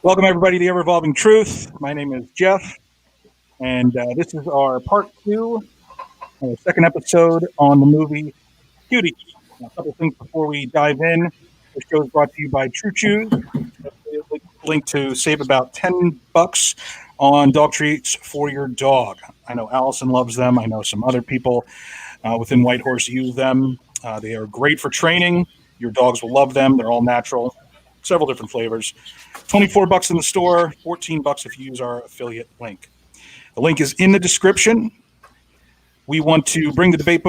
Welcome, everybody, to The Ever Evolving Truth. My name is Jeff, and this is our part two, second episode on the movie Cuties. Now, a couple things before we dive in. The show is brought to you by True Chews. Link to save about $10 on dog treats for your dog. I know Allison loves them. I know some other people within Whitehorse use them. They are great for training. Your dogs will love them. They're all natural, several different flavors. $24 in the store, $14 if you use our affiliate link. The link is in the description. We want to bring the debate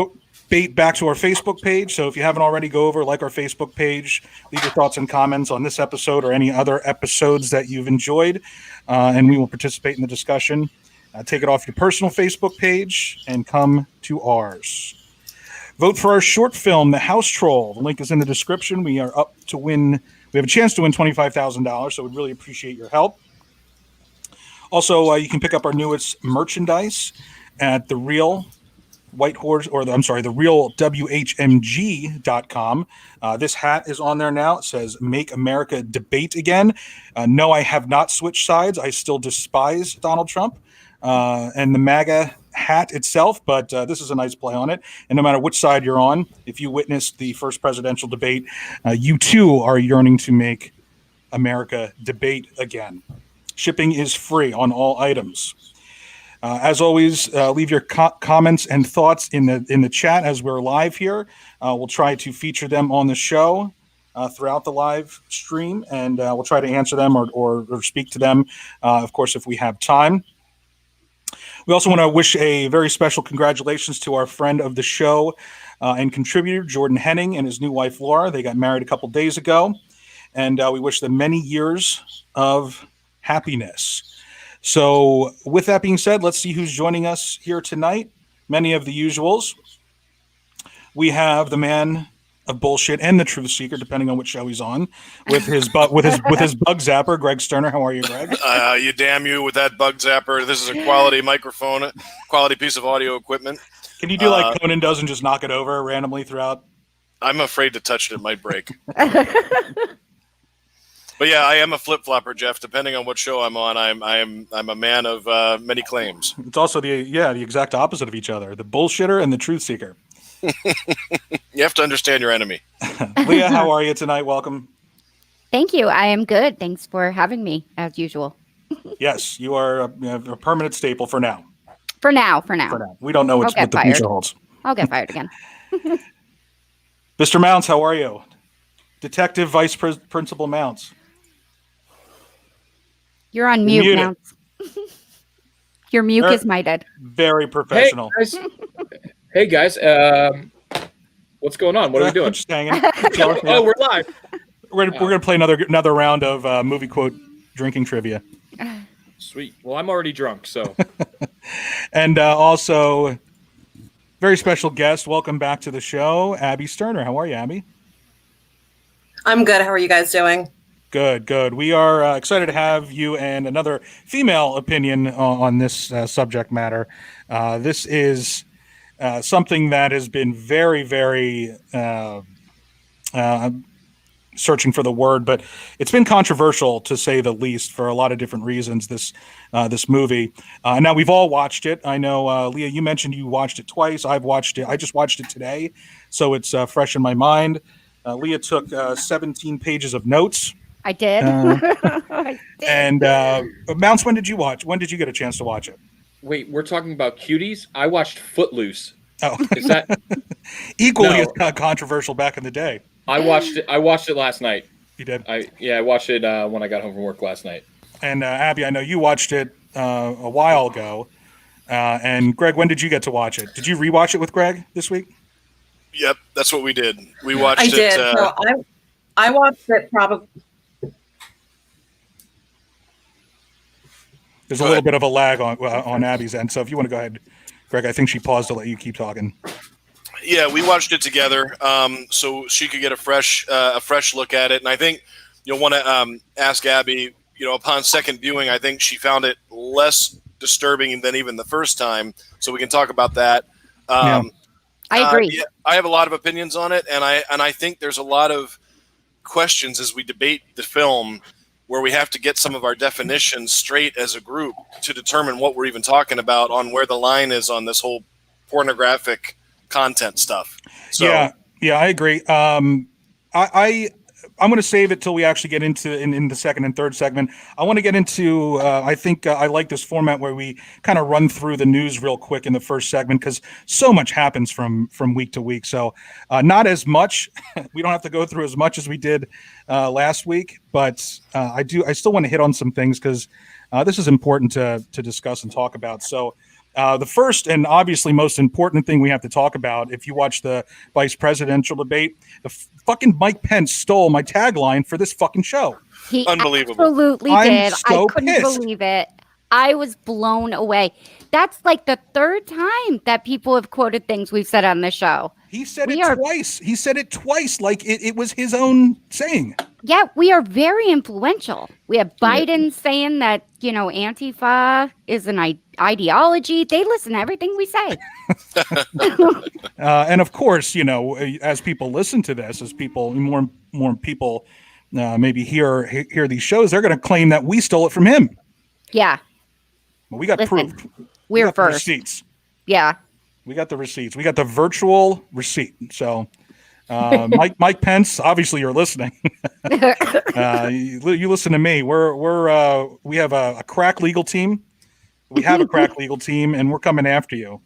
back to our Facebook page. So if you haven't already, go over, like our Facebook page, leave your thoughts and comments on this episode or any other episodes that you've enjoyed, and we will participate in the discussion. Take it off your personal Facebook page and come to ours. Vote for our short film, The House Troll. The link is in the description. We are up to win. We have a chance to win $25,000, so we'd really appreciate your help. Also, you can pick up our newest merchandise at the Real Whitehorse, or the Real WHMG.com. This hat is on there now. It says "Make America Debate Again." No, I have not switched sides. I still despise Donald Trump and the MAGA hat itself, but this is a nice play on it. And no matter which side you're on, if you witnessed the first presidential debate, you too are yearning to make America debate again. Shipping is free on all items. As always, leave your comments and thoughts in the chat as we're live here. We'll try to feature them on the show throughout the live stream, and we'll try to answer them or speak to them, of course, if we have time. We also want to wish a very special congratulations to our friend of the show and contributor, Jordan Henning, and his new wife, Laura. They got married a couple days ago, and we wish them many years of happiness. So with that being said, let's see who's joining us here tonight. Many of the usuals. We have the man of bullshit and the truth seeker, depending on which show he's on, with his bug zapper, Greg Sterner. How are you, Greg? You damn you with that bug zapper. This is a quality microphone, quality piece of audio equipment. Can you do like Conan does and just knock it over randomly throughout? I'm afraid to touch it. It might break. But yeah, I am a flip-flopper, Jeff. Depending on what show I'm on, I'm a man of many claims. It's also the exact opposite of each other: the bullshitter and the truth seeker. You have to understand your enemy. Leah, how are you tonight? Welcome. Thank you. I am good. Thanks for having me, as usual. Yes, you are a permanent staple for now. For now. We don't know what the future holds. I'll get fired again. Mr. Mounts, how are you? Detective Vice Principal Mounts. You're on mute, Mounts. Your mucus mited. Very professional. Hey guys, what's going on? What are we doing? Just hanging. Oh, we're live. We're gonna play another round of movie quote drinking trivia. Sweet. Well, I'm already drunk, so. And also, very special guest. Welcome back to the show, Abby Sterner. How are you, Abby? I'm good. How are you guys doing? Good. We are excited to have you and another female opinion on this subject matter. This is something that has been very, very searching for the word, but it's been controversial to say the least for a lot of different reasons. This movie. Now we've all watched it. I know, Leah, you mentioned you watched it twice. I've watched it. I just watched it today, so it's fresh in my mind. Leah took 17 pages of notes. I did. I did. And Mounts, when did you watch? When did you get a chance to watch it? Wait, we're talking about Cuties? I watched Footloose. Oh, is that equally as controversial back in the day? I watched it last night. You did? I watched it when I got home from work last night. And Abby, I know you watched it a while ago. And Greg, when did you get to watch it? Did you rewatch it with Greg this week? Yep, that's what we did. We watched it. I did. So I watched it probably. There's a little bit of a lag on Abby's end, so if you want to go ahead, Greg, I think she paused to let you keep talking. Yeah, we watched it together, so she could get a fresh look at it. And I think you'll want to ask Abby. Upon second viewing, I think she found it less disturbing than even the first time. So we can talk about that. I agree. Yeah, I have a lot of opinions on it, and I think there's a lot of questions as we debate the film where we have to get some of our definitions straight as a group to determine what we're even talking about on where the line is on this whole pornographic content stuff. So, yeah, I agree. I'm going to save it till we actually get into in the second and third segment. I want to get into. I think I like this format where we kind of run through the news real quick in the first segment because so much happens from week to week. So not as much. We don't have to go through as much as we did last week, but I still want to hit on some things because this is important to discuss and talk about. So. The first and obviously most important thing we have to talk about, if you watch the vice presidential debate, the fucking Mike Pence stole my tagline for this fucking show. He Unbelievable. absolutely did. So I couldn't pissed. believe it. I was blown away. That's like the third time that people have quoted things we've said on the show. He said it twice. He said it twice like it was his own saying. Yeah, we are very influential. We have Biden saying that, Antifa is an ideology. They listen to everything we say. And of course, as people listen to this, as people more people maybe hear these shows, they're going to claim that we stole it from him. Yeah. Well, we got proof. We're got first. Receipts. Yeah. We got the receipts. We got the virtual receipt. So, Mike Pence, obviously you're listening. You listen to me. We have a crack legal team. We have a crack legal team, and we're coming after you.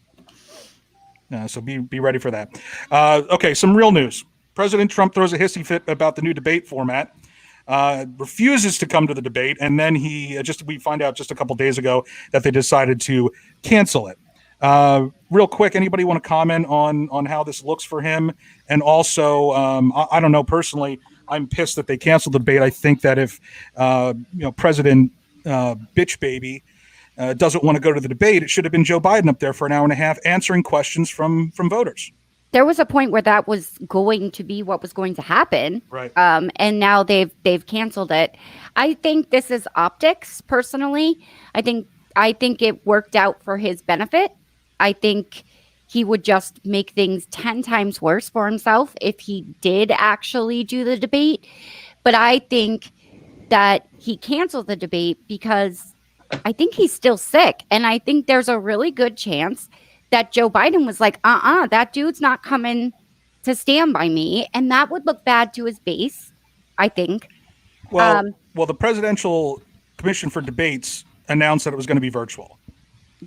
So be ready for that. Okay, some real news. President Trump throws a hissy fit about the new debate format. Refuses to come to the debate, and then we find out just a couple days ago that they decided to cancel it. Real quick, anybody want to comment on how this looks for him? And also, I don't know, personally, I'm pissed that they canceled the debate. I think that if President Bitch Baby doesn't want to go to the debate, it should have been Joe Biden up there for an hour and a half answering questions from voters. There was a point where that was going to be what was going to happen. Right. And now they've canceled it. I think this is optics, personally. I think it worked out for his benefit. I think he would just make things 10 times worse for himself if he did actually do the debate. But I think that he canceled the debate because I think he's still sick. And I think there's a really good chance that Joe Biden was like, that dude's not coming to stand by me. And that would look bad to his base, I think. Well, the Presidential Commission for Debates announced that it was going to be virtual.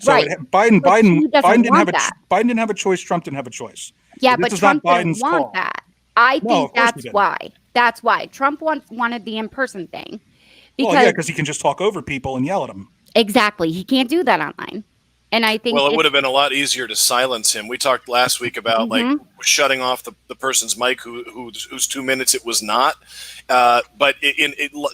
So right. Biden didn't have a choice. Trump didn't have a choice. Yeah, so but Trump didn't want that. I think that's why. That's why Trump wanted the in-person thing. Because he can just talk over people and yell at them. Exactly. He can't do that online. And I think it would have been a lot easier to silence him. We talked last week about like shutting off the person's mic whose 2 minutes it was not. But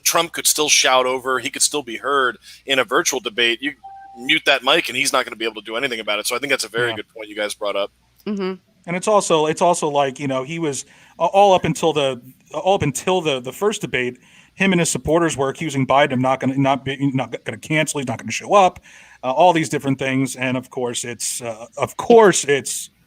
Trump could still shout over. He could still be heard in a virtual debate. You mute that mic and he's not going to be able to do anything about it. So I think that's a very good point you guys brought up. Mm-hmm. And it's also like, he was all up until the first debate. Him and his supporters were accusing Biden of not going to cancel. He's not going to show up. All these different things, and of course, it's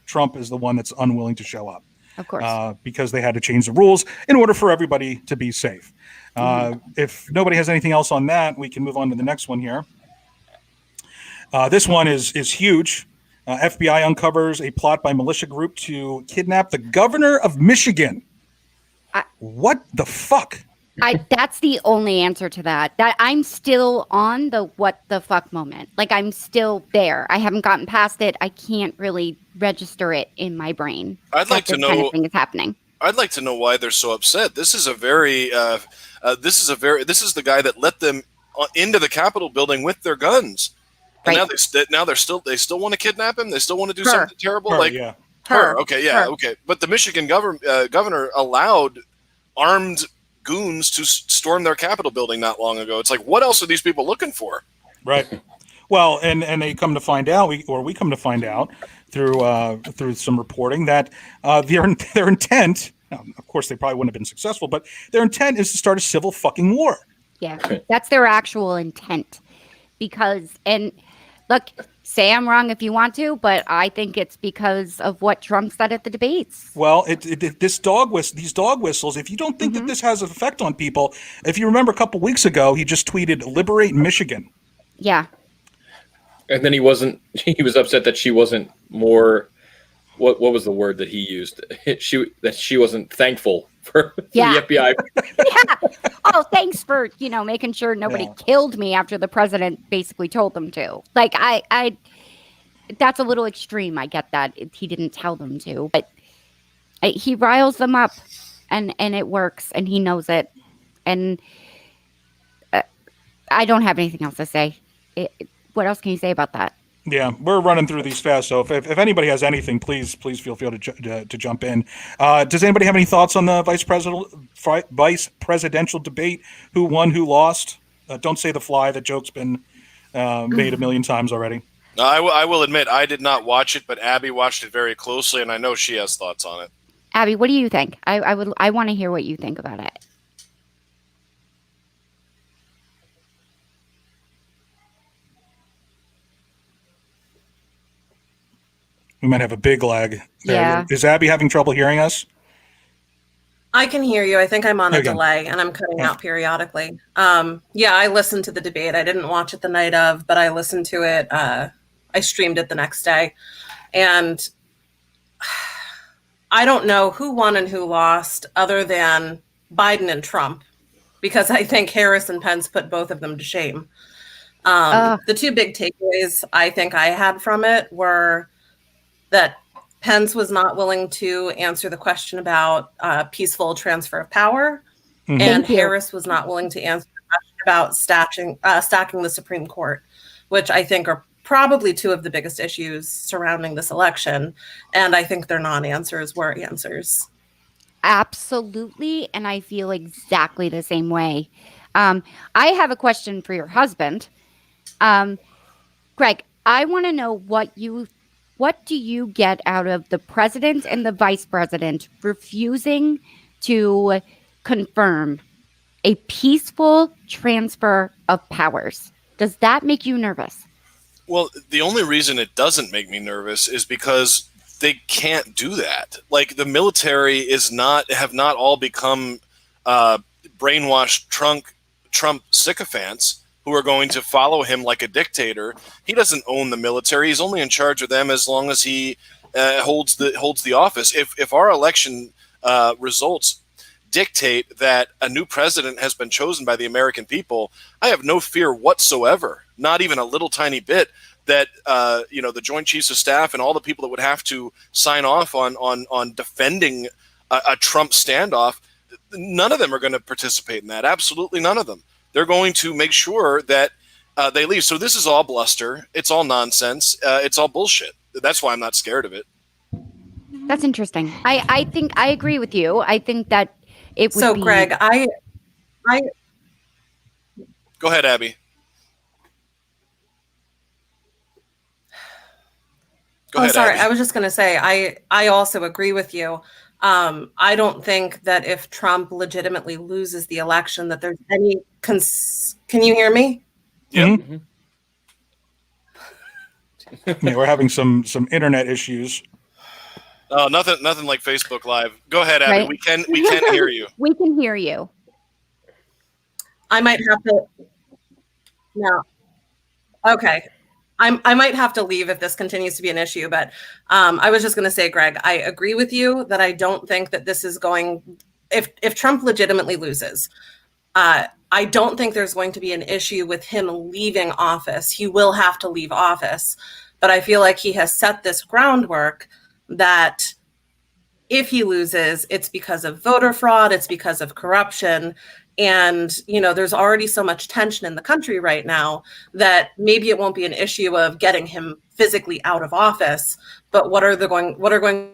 Trump is the one that's unwilling to show up. Of course, because they had to change the rules in order for everybody to be safe. If nobody has anything else on that, we can move on to the next one here. This one is huge. FBI uncovers a plot by militia group to kidnap the governor of Michigan. What the fuck? That's the only answer to that. That I'm still on the what the fuck moment. Like I'm still there. I haven't gotten past it. I can't really register it in my brain. I'd like to know. Kind of thing is happening. I'd like to know why they're so upset. This is this is the guy that let them into the Capitol building with their guns. And now they still want to kidnap him. They still want to do something terrible. Okay. But the Michigan governor allowed armed goons to storm their Capitol building not long ago. It's like, what else are these people looking for? Right. Well, and they come to find out, we come to find out through some reporting that their intent. Now, of course, they probably wouldn't have been successful, but their intent is to start a civil fucking war. Yeah, that's their actual intent. Because, and look, say I'm wrong if you want to, but I think it's because of what Trump said at the debates. Well, these dog whistles, if you don't think that this has an effect on people, if you remember a couple weeks ago, he just tweeted, "Liberate Michigan." Yeah. And then he was upset that she wasn't more, what was the word that he used? She wasn't thankful for the FBI. Yeah. Oh, thanks for, making sure nobody killed me after the president basically told them to. Like, I that's a little extreme. I get that he didn't tell them to, but he riles them up, and it works, and he knows it. And I don't have anything else to say. What else can you say about that? Yeah, we're running through these fast, so if anybody has anything, please feel free to jump in. Does anybody have any thoughts on the vice presidential debate? Who won? Who lost? Don't say the fly. The joke's been made a million times already. I will admit I did not watch it, but Abby watched it very closely, and I know she has thoughts on it. Abby, what do you think? I want to hear what you think about it. We might have a big lag. Yeah. Is Abby having trouble hearing us? I can hear you. I think I'm on a Okay. delay and I'm cutting out periodically. Yeah, I listened to the debate. I didn't watch it the night of, but I listened to it. I streamed it the next day. And I don't know who won and who lost other than Biden and Trump, because I think Harris and Pence put both of them to shame. The two big takeaways I think I had from it were that Pence was not willing to answer the question about peaceful transfer of power, and Harris was not willing to answer the question about stacking the Supreme Court, which I think are probably two of the biggest issues surrounding this election. And I think their non-answers were answers. Absolutely, and I feel exactly the same way. I have a question for your husband. Greg, I want to know what do you get out of the president and the vice president refusing to confirm a peaceful transfer of powers? Does that make you nervous? Well, the only reason it doesn't make me nervous is because they can't do that. Like, the military have not all become brainwashed Trump sycophants who are going to follow him like a dictator. He doesn't own the military. He's only in charge of them as long as he holds the office. If our election results dictate that a new president has been chosen by the American people, I have no fear whatsoever, not even a little tiny bit, that the Joint Chiefs of Staff and all the people that would have to sign off on defending a Trump standoff, none of them are going to participate in that. Absolutely none of them. They're going to make sure that they leave. So this is all bluster. It's all nonsense. It's all bullshit. That's why I'm not scared of it. That's interesting. I think I agree with you. I think that it would be... Greg, I Go ahead, Abby. Go ahead, sorry. Abby. I was just going to say, I also agree with you. I don't think that if Trump legitimately loses the election, that there's any Can you hear me? Yeah. Mm-hmm. Yeah, we're having some internet issues. Oh, nothing like Facebook Live. Go ahead, Abby. Right? We can hear you. We can hear you. I might have to. No. Okay. I might have to leave if this continues to be an issue, but I was just going to say, Greg, I agree with you that I don't think that this is going. If Trump legitimately loses, I don't think there's going to be an issue with him leaving office. He will have to leave office, but I feel like he has set this groundwork that if he loses, it's because of voter fraud, it's because of corruption. And, there's already so much tension in the country right now that maybe it won't be an issue of getting him physically out of office, but what are going to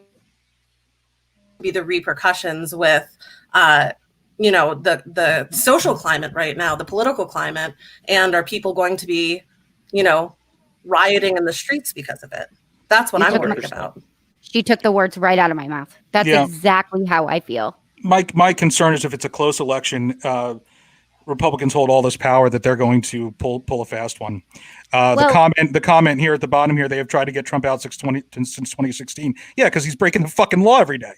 be the repercussions with, the social climate right now, the political climate, and are people going to be, rioting in the streets because of it? That's what I'm worried about. She took the words right out of my mouth. That's exactly how I feel. My concern is if it's a close election, Republicans hold all this power that they're going to pull a fast one. The comment here at the bottom here, they have tried to get Trump out since 2016. Yeah, because he's breaking the fucking law every day.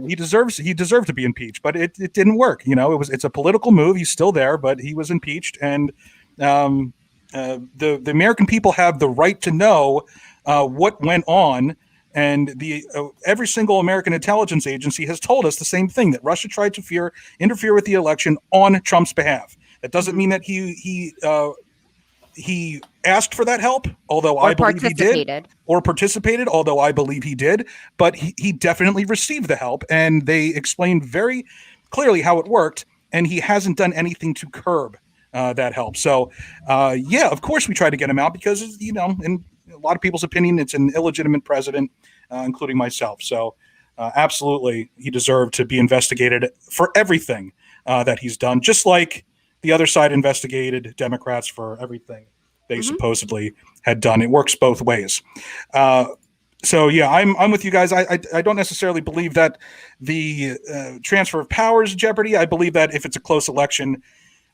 He deserved to be impeached, but it didn't work. It's a political move. He's still there, but he was impeached, and the American people have the right to know what went on. And every single American intelligence agency has told us the same thing, that Russia tried to interfere with the election on Trump's behalf. That doesn't mean that he asked for that help, although I believe he did, or participated, although I believe he did, but he definitely received the help, and they explained very clearly how it worked, and he hasn't done anything to curb that help. So, of course we tried to get him out because, in a lot of people's opinion, it's an illegitimate president, including myself. So, absolutely, he deserved to be investigated for everything that he's done, just like the other side investigated Democrats for everything they supposedly had done. It works both ways. So yeah, I'm with you guys. I don't necessarily believe that the transfer of power is jeopardy. I believe that if it's a close election,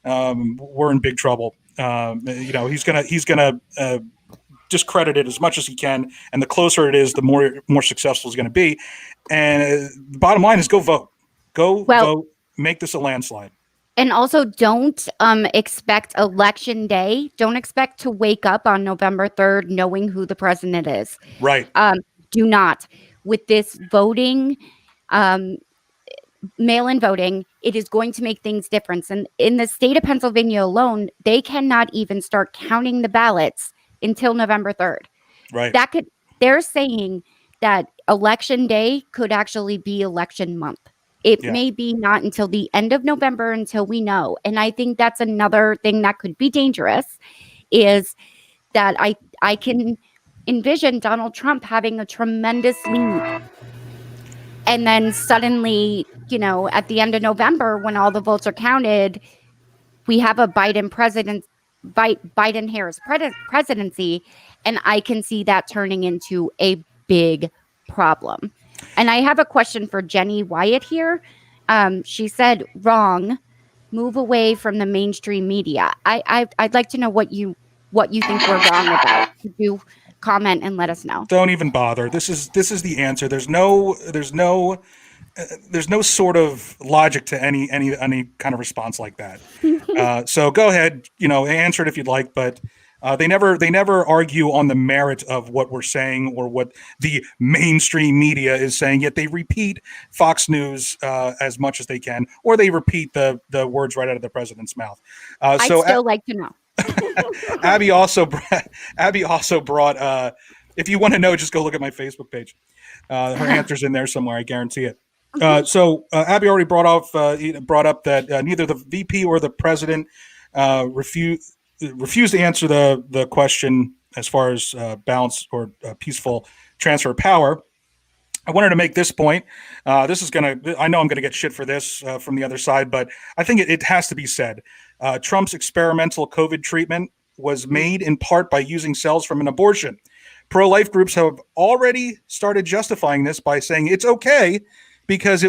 we're in big trouble. He's gonna discredit it as much as he can, and the closer it is, the more successful it's going to be. And the bottom line is, go vote. Vote. Make this a landslide. And also, don't expect election day. Don't expect to wake up on November 3rd knowing who the president is. Right. Do not. With this voting, mail-in voting, it is going to make things different. And in the state of Pennsylvania alone, they cannot even start counting the ballots until November 3rd. Right. They're saying that election day could actually be election month. It may be not until the end of November until we know. And I think that's another thing that could be dangerous, is that I can envision Donald Trump having a tremendous lead. And then suddenly, at the end of November, when all the votes are counted, we have a Biden-Harris presidency. And I can see that turning into a big problem. And I have a question for Jenny Wyatt here. She said, wrong, move away from the mainstream media. I'd like to know what you think we're wrong about. Could you comment and let us know? Don't even bother. This is the answer. There's no sort of logic to any kind of response like that. So go ahead, answer it if you'd like, but they never argue on the merit of what we're saying or what the mainstream media is saying. Yet they repeat Fox News as much as they can, or they repeat the words right out of the president's mouth. I'd still like to know. Abby also brought. If you want to know, just go look at my Facebook page. Her answer's in there somewhere. I guarantee it. So Abby already brought up that neither the VP or the president refused to answer the question as far as balanced or peaceful transfer of power. I wanted to make this point. I know I'm going to get shit for this from the other side, but I think it has to be said. Trump's experimental COVID treatment was made in part by using cells from an abortion. Pro-life groups have already started justifying this by saying it's okay because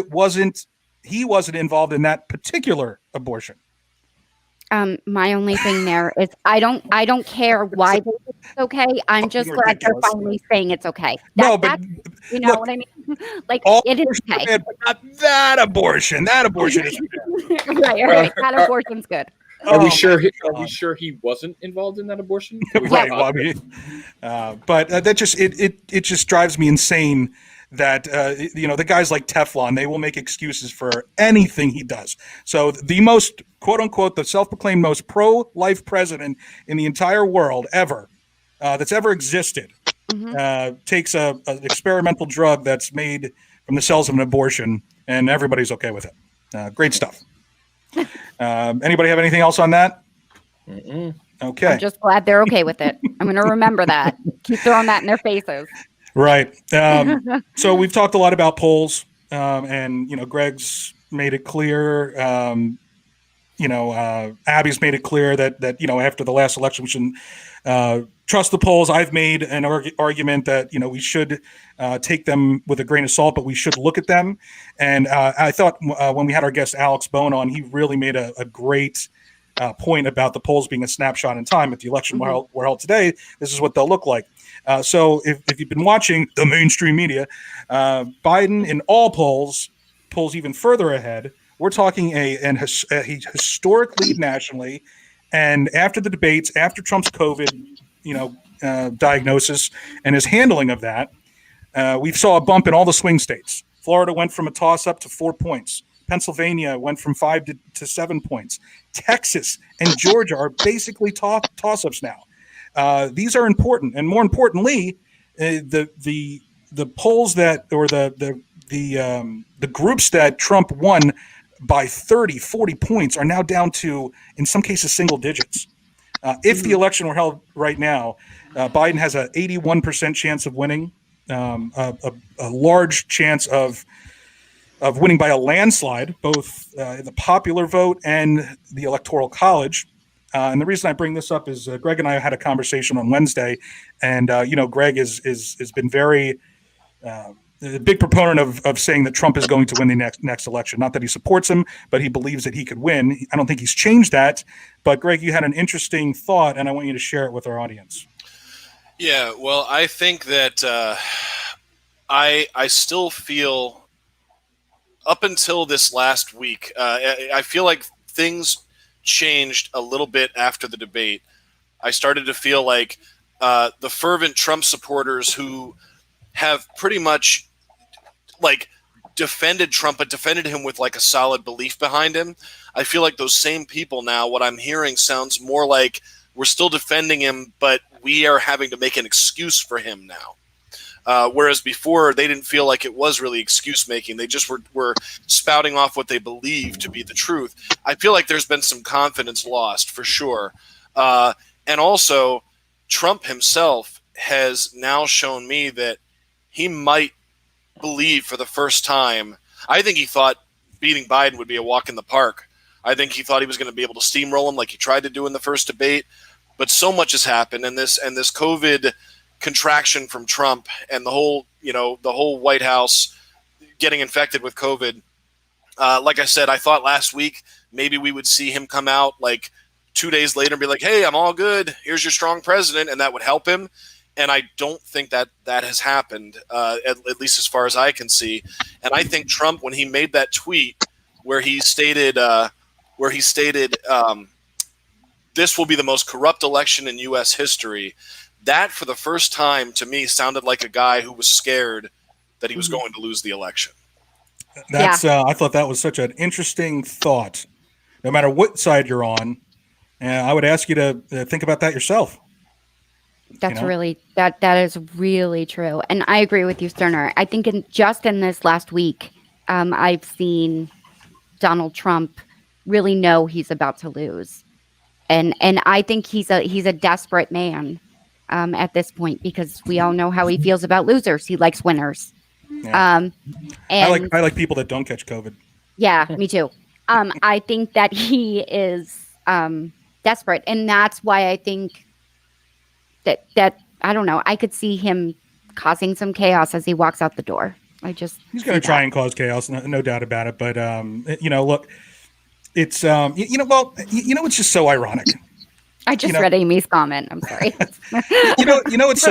he wasn't involved in that particular abortion. My only thing there is I don't care why it's okay. I'm just glad they're finally saying it's okay. Look, what I mean? Like, it is okay. Bad, but not that abortion. That abortion is right. That abortion's good. Are we sure he wasn't involved in that abortion? Right. Well, but that just drives me insane that the guys like Teflon, they will make excuses for anything he does. So the most, quote unquote, the self-proclaimed most pro-life president in the entire world ever, that's ever existed, takes an experimental drug that's made from the cells of an abortion, and everybody's okay with it. Great stuff. Anybody have anything else on that? Mm-mm. Okay. I'm just glad they're okay with it. I'm going to remember that. Keep throwing that in their faces. Right. So we've talked a lot about polls, and Greg's made it clear. Abby's made it clear that after the last election we shouldn't trust the polls. I've made an argument that we should take them with a grain of salt, but we should look at them. And I thought when we had our guest Alex Bone on, he really made a great point about the polls being a snapshot in time. If the election were held today, this is what they'll look like. So if you've been watching the mainstream media, Biden in all polls pulls even further ahead. We're talking a historic lead nationally. And after the debates, after Trump's COVID, diagnosis and his handling of that, we saw a bump in all the swing states. Florida went from a toss-up to 4 points. Pennsylvania went from 5 to 7 points. Texas and Georgia are basically toss-ups now. These are important, and more importantly, the polls that, or the groups that Trump won by 30, 40 points are now down to, in some cases, single digits. If the election were held right now, Biden has an 81% chance of winning, a large chance of winning by a landslide, both the popular vote and the Electoral College. And the reason I bring this up is Greg and I had a conversation on Wednesday, and Greg has been very a big proponent of saying that Trump is going to win the next election. Not that he supports him, but he believes that he could win. I don't think he's changed that. But Greg, you had an interesting thought, and I want you to share it with our audience. Yeah, well, I think that I still feel, up until this last week, I feel like things changed a little bit after the debate. I started to feel like the fervent Trump supporters who have pretty much defended Trump, but defended him with a solid belief behind him. I feel like those same people now, what I'm hearing sounds more like we're still defending him, but we are having to make an excuse for him now. Whereas before, they didn't feel like it was really excuse making. They just were spouting off what they believe to be the truth. I feel like there's been some confidence lost for sure. And also, Trump himself has now shown me that he might believe for the first time. I think he thought beating Biden would be a walk in the park. I think he thought he was going to be able to steamroll him like he tried to do in the first debate. But so much has happened, and this COVID contraction from Trump and the whole White House getting infected with COVID. Like I said, I thought last week maybe we would see him come out 2 days later and be like, "Hey, I'm all good. Here's your strong president," and that would help him. And I don't think that has happened, at least as far as I can see. And I think Trump, when he made that tweet where he stated, this will be the most corrupt election in U.S. history, that for the first time to me sounded like a guy who was scared that he was going to lose the election. That's I thought that was such an interesting thought. No matter what side you're on, I would ask you to think about that yourself. That's really that is really true, and I agree with you, Sterner. I think in this last week, I've seen Donald Trump really know he's about to lose, and I think he's a desperate man at this point, because we all know how he feels about losers. He likes winners. Yeah. And I like people that don't catch COVID. Yeah, me too. I think that he is desperate, and that's why I think that I don't know. I could see him causing some chaos as he walks out the door. He's going to try and cause chaos, no doubt about it. But look, it's it's just so ironic. I just read Amy's comment. I'm sorry. It's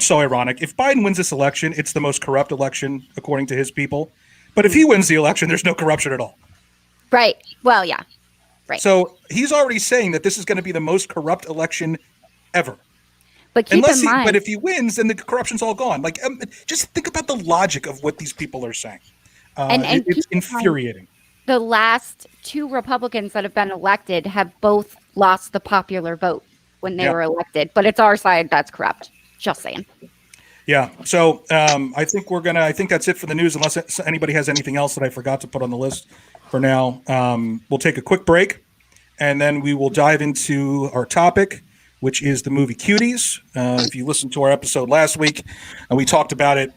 so ironic. If Biden wins this election, it's the most corrupt election according to his people. But if he wins the election, there's no corruption at all. Right. Well, yeah. Right. So he's already saying that this is going to be the most corrupt election ever. But keep in mind, but if he wins, then the corruption's all gone. Just think about the logic of what these people are saying. And it's infuriating. The last two Republicans that have been elected have both lost the popular vote when they were elected. But it's our side that's corrupt. Just saying. Yeah. So I think that's it for the news, unless anybody has anything else that I forgot to put on the list for now. We'll take a quick break, and then we will dive into our topic, which is the movie Cuties. If you listened to our episode last week, we talked about it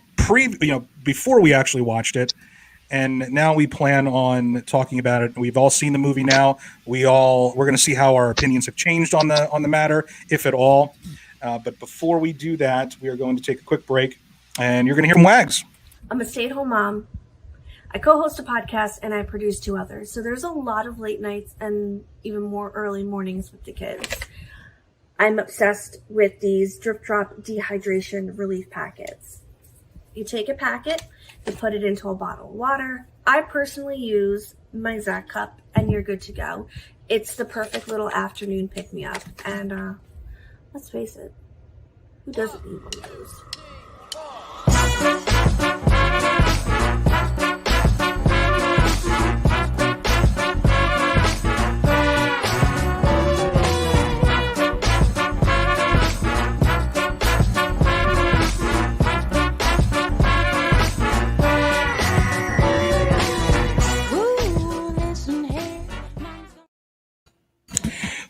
before we actually watched it, and now we plan on talking about it. We've all seen the movie now. We're going to see how our opinions have changed on the matter, if at all. But before we do that, we are going to take a quick break, and you're going to hear from Wags. I'm a stay-at-home mom. I co-host a podcast and I produce 2 others. So there's a lot of late nights and even more early mornings with the kids. I'm obsessed with these drip drop dehydration relief packets. You take a packet, you put it into a bottle of water. I personally use my Zac cup and you're good to go. It's the perfect little afternoon pick-me-up. And let's face it, who doesn't need one of those?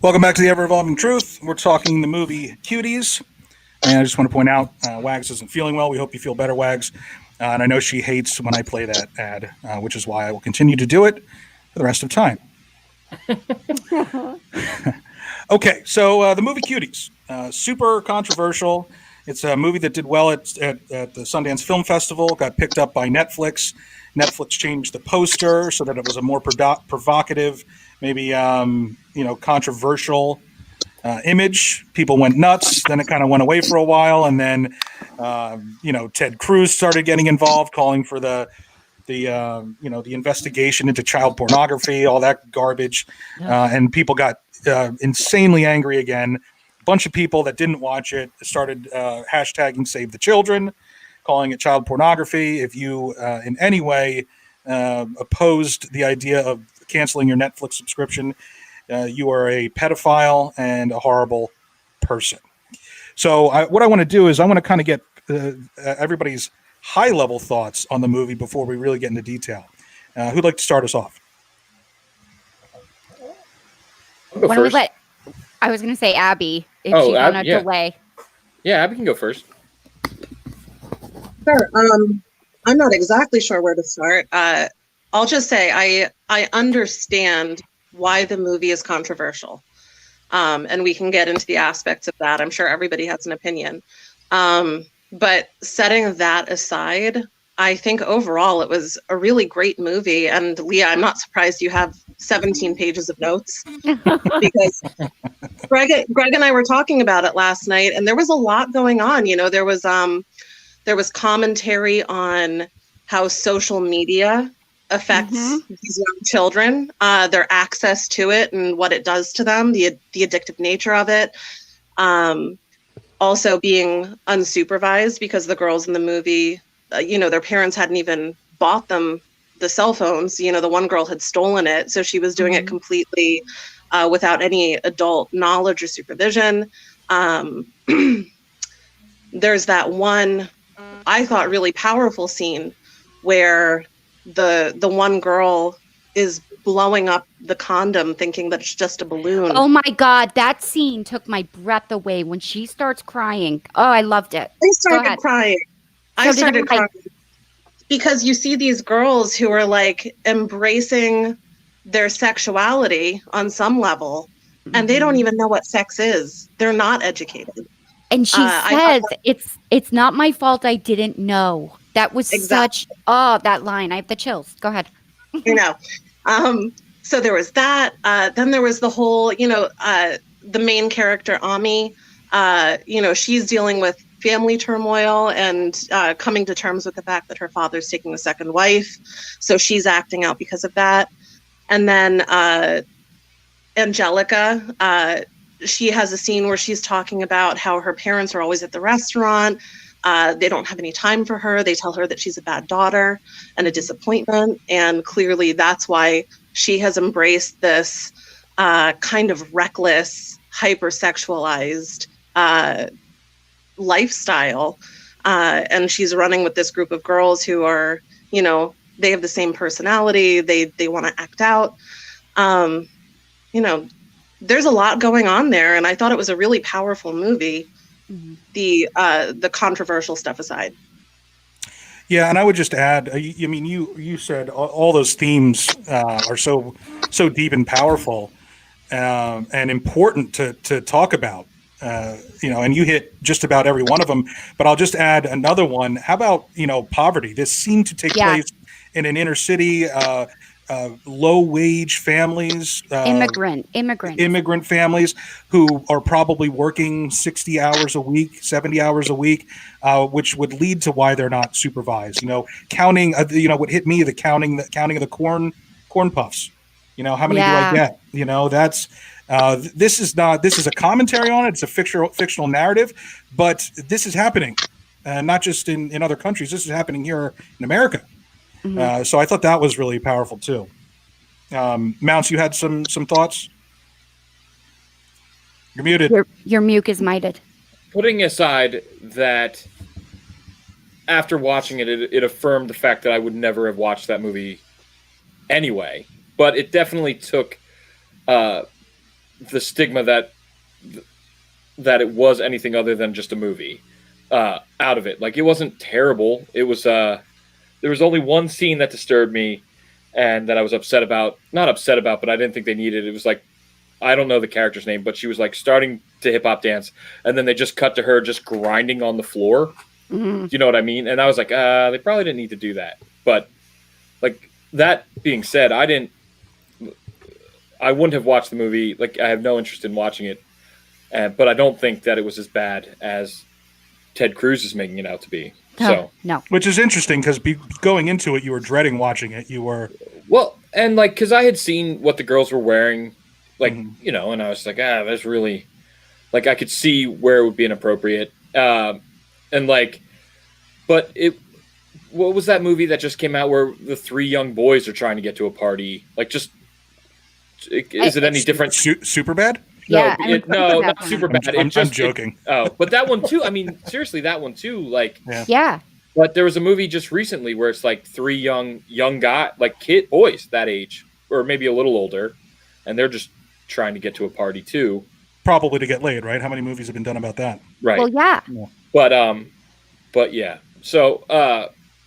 Welcome back to the Ever Evolving Truth. We're talking the movie Cuties. And I just want to point out, Wags isn't feeling well. We hope you feel better, Wags. And I know she hates when I play that ad, which is why I will continue to do it for the rest of time. Okay, so the movie Cuties, super controversial. It's a movie that did well at the Sundance Film Festival, got picked up by Netflix. Netflix changed the poster so that it was a more provocative, maybe controversial image. People went nuts. Then it kind of went away for a while, and then Ted Cruz started getting involved, calling for the investigation into child pornography, all that garbage, and people got insanely angry again. A bunch of people that didn't watch it started hashtagging Save the Children, calling it child pornography. If you in any way opposed the idea of canceling your Netflix subscription, you are a pedophile and a horrible person. So what I want to do is I want to kind of get everybody's high-level thoughts on the movie before we really get into detail. Who'd like to start us off? I'll go first. I was going to say Abby, if she's on a delay. Yeah, Abby can go first. Sure. I'm not exactly sure where to start. I'll just say I understand why the movie is controversial. And we can get into the aspects of that. I'm sure everybody has an opinion. But setting that aside, I think overall it was a really great movie. And Leah, I'm not surprised you have 17 pages of notes because Greg and I were talking about it last night, and there was a lot going on. There was commentary on how social media affects these young children, their access to it and what it does to them, the addictive nature of it. Also being unsupervised because the girls in the movie, their parents hadn't even bought them the cell phones. The one girl had stolen it. So she was doing it completely without any adult knowledge or supervision. There's that one, I thought, really powerful scene where the one girl is blowing up the condom thinking that it's just a balloon. Oh my God, that scene took my breath away when she starts crying. Oh, I loved it. I started crying. I started crying because you see these girls who are like embracing their sexuality on some level, and they don't even know what sex is. They're not educated. And she says, it's not my fault I didn't know. That was that line. I have the chills. Go ahead. So there was that. Then there was the whole, the main character, Ami, she's dealing with family turmoil and coming to terms with the fact that her father's taking a second wife. So she's acting out because of that. And then Angelica, she has a scene where she's talking about how her parents are always at the restaurant. They don't have any time for her. They tell her that she's a bad daughter and a disappointment. And clearly that's why she has embraced this kind of reckless, hypersexualized lifestyle. And she's running with this group of girls who are, they have the same personality. They want to act out. There's a lot going on there. And I thought it was a really powerful movie. The controversial stuff aside. Yeah, and I would just add, you said all those themes are so deep and powerful and important to talk about. And you hit just about every one of them. But I'll just add another one. How about poverty? This seemed to take place in an inner city, low wage families, immigrant families who are probably working 60 hours a week, 70 hours a week, which would lead to why they're not supervised. Counting, what hit me, the counting of the corn puffs. How many do I get? That's this is a commentary on it. It's a fictional narrative, but this is happening, not just in other countries. This is happening here in America. Mm-hmm. So I thought that was really powerful too. Mounts, you had some thoughts? You're muted. Your mute is muted. Putting aside that, after watching it affirmed the fact that I would never have watched that movie anyway. But it definitely took the stigma that it was anything other than just a movie out of it. Like, it wasn't terrible. It was there was only one scene that disturbed me and that I was upset about. Not upset about, but I didn't think they needed. It was like, I don't know the character's name, but she was like starting to hip hop dance, and then they just cut to her just grinding on the floor. Mm-hmm. Do you know what I mean? And I was like, they probably didn't need to do that. But like, that being said, I wouldn't have watched the movie. Like, I have no interest in watching it, but I don't think that it was as bad as Ted Cruz is making it out to be. No. Which is interesting because going into it, you were dreading watching it. You were and like, because I had seen what the girls were wearing, like, and I was like, that's really, like, I could see where it would be inappropriate, and like, but what was that movie that just came out where the three young boys are trying to get to a party? Like, is it any different? Super bad? Yeah, no, not super bad. I'm joking. But that one too. I mean, seriously, that one too. Like, yeah. But there was a movie just recently where it's like three young guys, like boys that age, or maybe a little older, and they're just trying to get to a party too. Probably to get laid, right? How many movies have been done about that? Right. Well, yeah. But yeah. So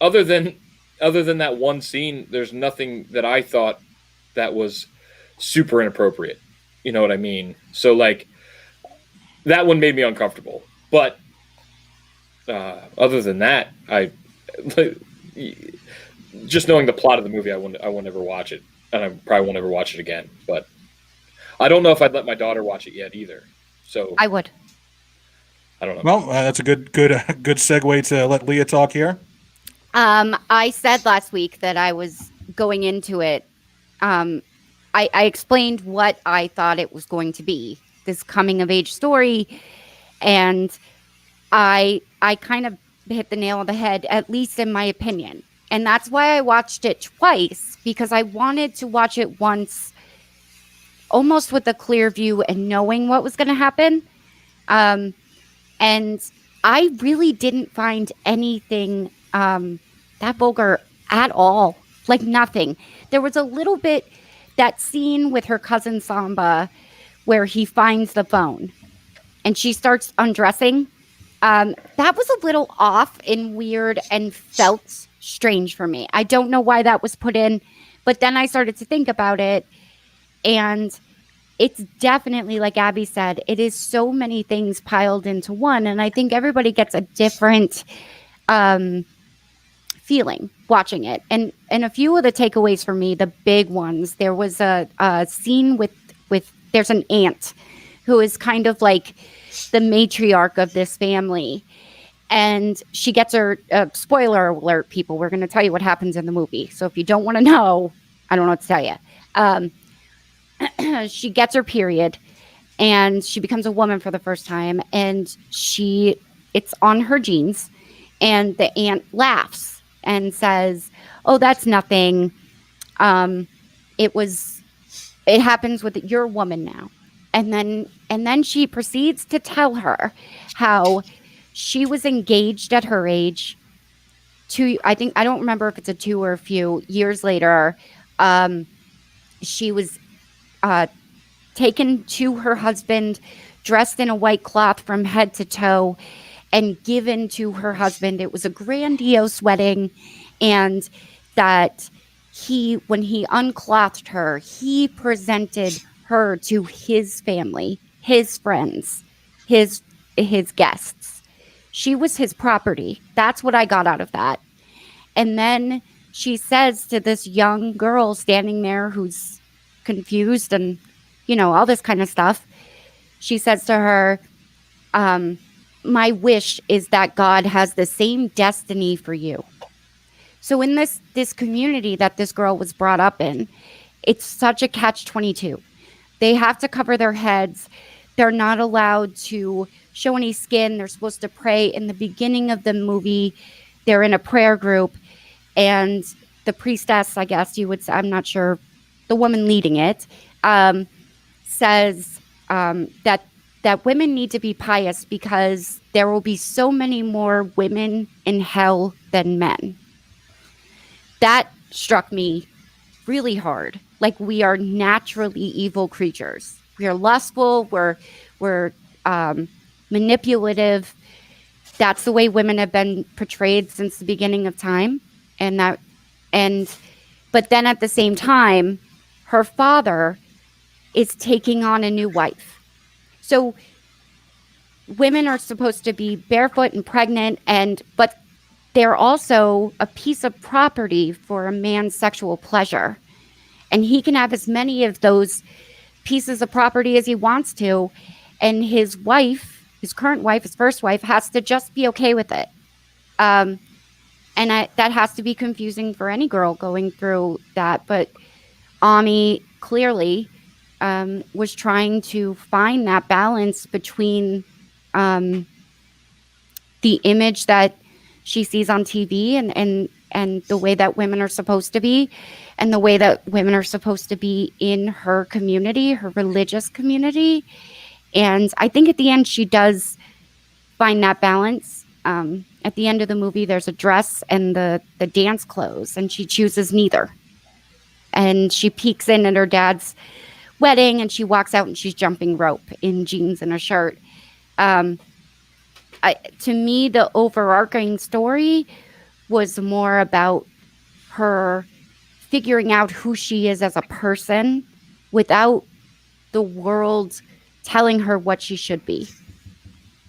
other than that one scene, there's nothing that I thought that was super inappropriate. You know what I mean? So like, that one made me uncomfortable. But other than that, I just knowing the plot of the movie, I won't ever watch it, and I probably won't ever watch it again. But I don't know if I'd let my daughter watch it yet either. So I would. I don't know. Well, that's a good segue to let Leah talk here. I said last week that I was going into it. I explained what I thought it was going to be, this coming of age story, and I kind of hit the nail on the head, at least in my opinion. And that's why I watched it twice, because I wanted to watch it once almost with a clear view and knowing what was going to happen. And I really didn't find anything that vulgar at all. Like, nothing. There was a little bit, that scene with her cousin Samba where he finds the phone and she starts undressing. That was a little off and weird and felt strange for me. I don't know why that was put in, but then I started to think about it, and it's definitely, like Abby said, it is so many things piled into one, and I think everybody gets a different feeling watching it. And a few of the takeaways for me, the big ones, there was a scene with there's an aunt who is kind of like the matriarch of this family, and she gets her spoiler alert, people, we're going to tell you what happens in the movie, so if you don't want to know, I don't know what to tell you. She gets her period and she becomes a woman for the first time, and it's on her jeans, and the aunt laughs and says, "Oh, that's nothing. It happens with your woman now." And then she proceeds to tell her how she was engaged at her age I don't remember if it's a 2 or a few years later. She was taken to her husband, dressed in a white cloth from head to toe, and given to her husband. It was a grandiose wedding, and that when he unclothed her, he presented her to his family, his friends, his guests. She was his property. That's what I got out of that. And then she says to this young girl standing there who's confused and, all this kind of stuff, she says to her, my wish is that God has the same destiny for you. So in this community that this girl was brought up in, it's such a catch-22. They have to cover their heads. They're not allowed to show any skin. They're supposed to pray. In the beginning of the movie, they're in a prayer group, and the priestess, I guess you would say, I'm not sure, the woman leading it, says that women need to be pious because there will be so many more women in hell than men. That struck me really hard. Like, we are naturally evil creatures. We are lustful. We're manipulative. That's the way women have been portrayed since the beginning of time. But then at the same time, her father is taking on a new wife. So women are supposed to be barefoot and pregnant, but they're also a piece of property for a man's sexual pleasure. And he can have as many of those pieces of property as he wants to. And his wife, his current wife, his first wife, has to just be okay with it. That has to be confusing for any girl going through that. But Ami clearly was trying to find that balance between the image that she sees on TV and the way that women are supposed to be, and the way that women are supposed to be in her community, her religious community. And I think at the end, she does find that balance. At the end of the movie, there's a dress and the dance clothes, and she chooses neither. And she peeks in at her dad's wedding, and she walks out and she's jumping rope in jeans and a shirt. To me, the overarching story was more about her figuring out who she is as a person without the world telling her what she should be.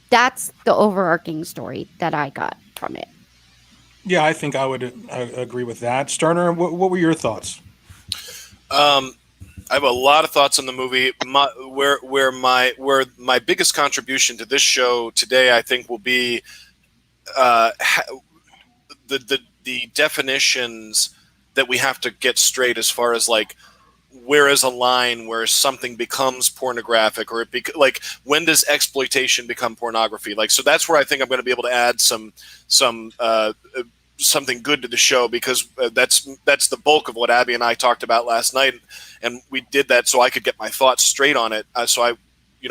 That's the overarching story that I got from it. Yeah, I think I would agree with that. Sterner, what were your thoughts? I have a lot of thoughts on the movie. Where my biggest contribution to this show today, I think, will be the definitions that we have to get straight as far as like where is a line where something becomes pornographic, or like when does exploitation become pornography? Like, so that's where I think I'm going to be able to add something good to the show, because that's the bulk of what Abby and I talked about last night, and we did that so I could get my thoughts straight on it. So I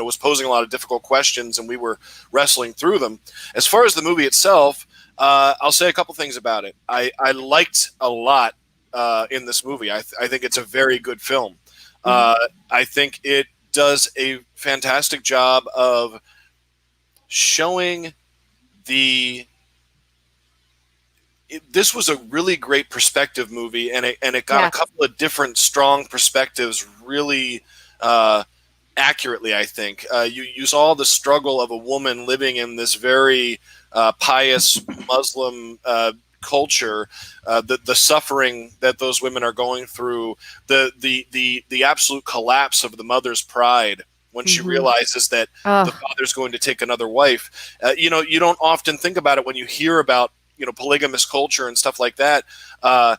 was posing a lot of difficult questions, and we were wrestling through them. As far as the movie itself, I'll say a couple things about it. I liked a lot in this movie. I think it's a very good film. I think it does a fantastic job of showing this was a really great perspective movie, and it got a couple of different strong perspectives really accurately, I think. You saw the struggle of a woman living in this very pious Muslim culture, the suffering that those women are going through, the absolute collapse of the mother's pride when she realizes that the father's going to take another wife. You don't often think about it when you hear about polygamous culture and stuff like that. The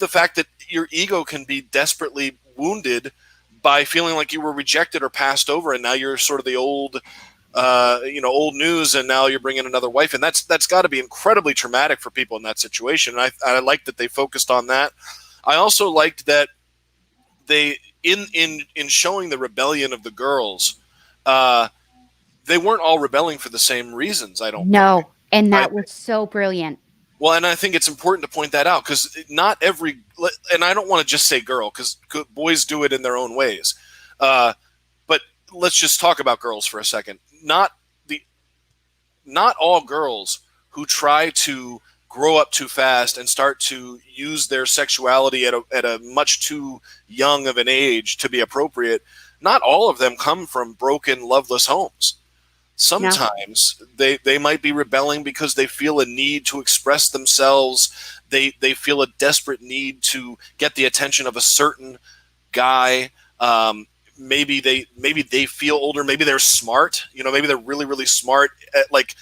fact that your ego can be desperately wounded by feeling like you were rejected or passed over, and now you're sort of the old news, and now you're bringing another wife, and that's got to be incredibly traumatic for people in that situation. And I like that they focused on that. I also liked that they in showing the rebellion of the girls, they weren't all rebelling for the same reasons. I don't know. No, and that was so brilliant. Well, and I think it's important to point that out, because not every, and I don't want to just say girl, because boys do it in their own ways. But let's just talk about girls for a second. Not all girls who try to grow up too fast and start to use their sexuality at a much too young of an age to be appropriate. Not all of them come from broken, loveless homes. sometimes they might be rebelling because they feel a need to express themselves. They feel a desperate need to get the attention of a certain guy. Maybe they feel older. Maybe they're smart. Maybe they're really, really smart. Like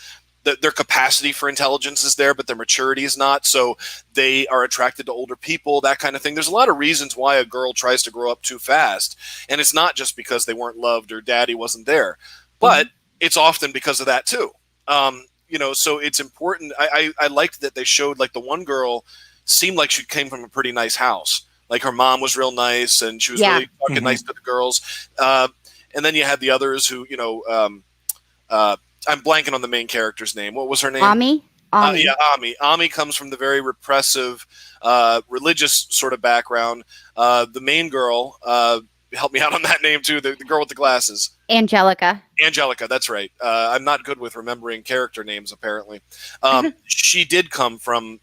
their capacity for intelligence is there, but their maturity is not. So they are attracted to older people, that kind of thing. There's a lot of reasons why a girl tries to grow up too fast. And it's not just because they weren't loved or daddy wasn't there, but it's often because of that too. So it's important. I liked that they showed, like, the one girl seemed like she came from a pretty nice house. Like her mom was real nice and she was really fucking nice to the girls. And then you had the others who, I'm blanking on the main character's name. What was her name? Ami. Ami. Ami comes from the very repressive, religious sort of background. The main girl, help me out on that name too. The girl with the glasses. Angelica, that's right. I'm not good with remembering character names, apparently. She did come from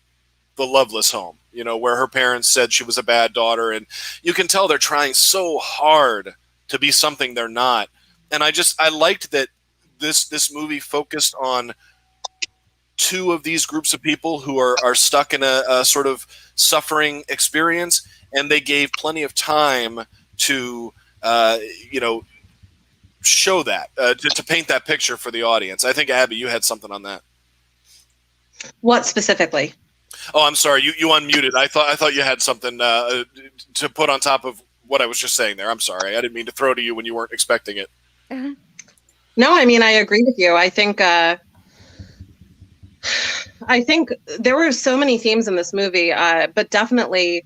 the loveless home, where her parents said she was a bad daughter. And you can tell they're trying so hard to be something they're not. And I liked that this movie focused on two of these groups of people who are stuck in a sort of suffering experience, and they gave plenty of time to show that, to paint that picture for the audience. I think, Abby, you had something on that. What specifically? Oh, I'm sorry, you unmuted. I thought you had something to put on top of what I was just saying there. I'm sorry, I didn't mean to throw to you when you weren't expecting it. No, I mean, I agree with you. I think there were so many themes in this movie, but definitely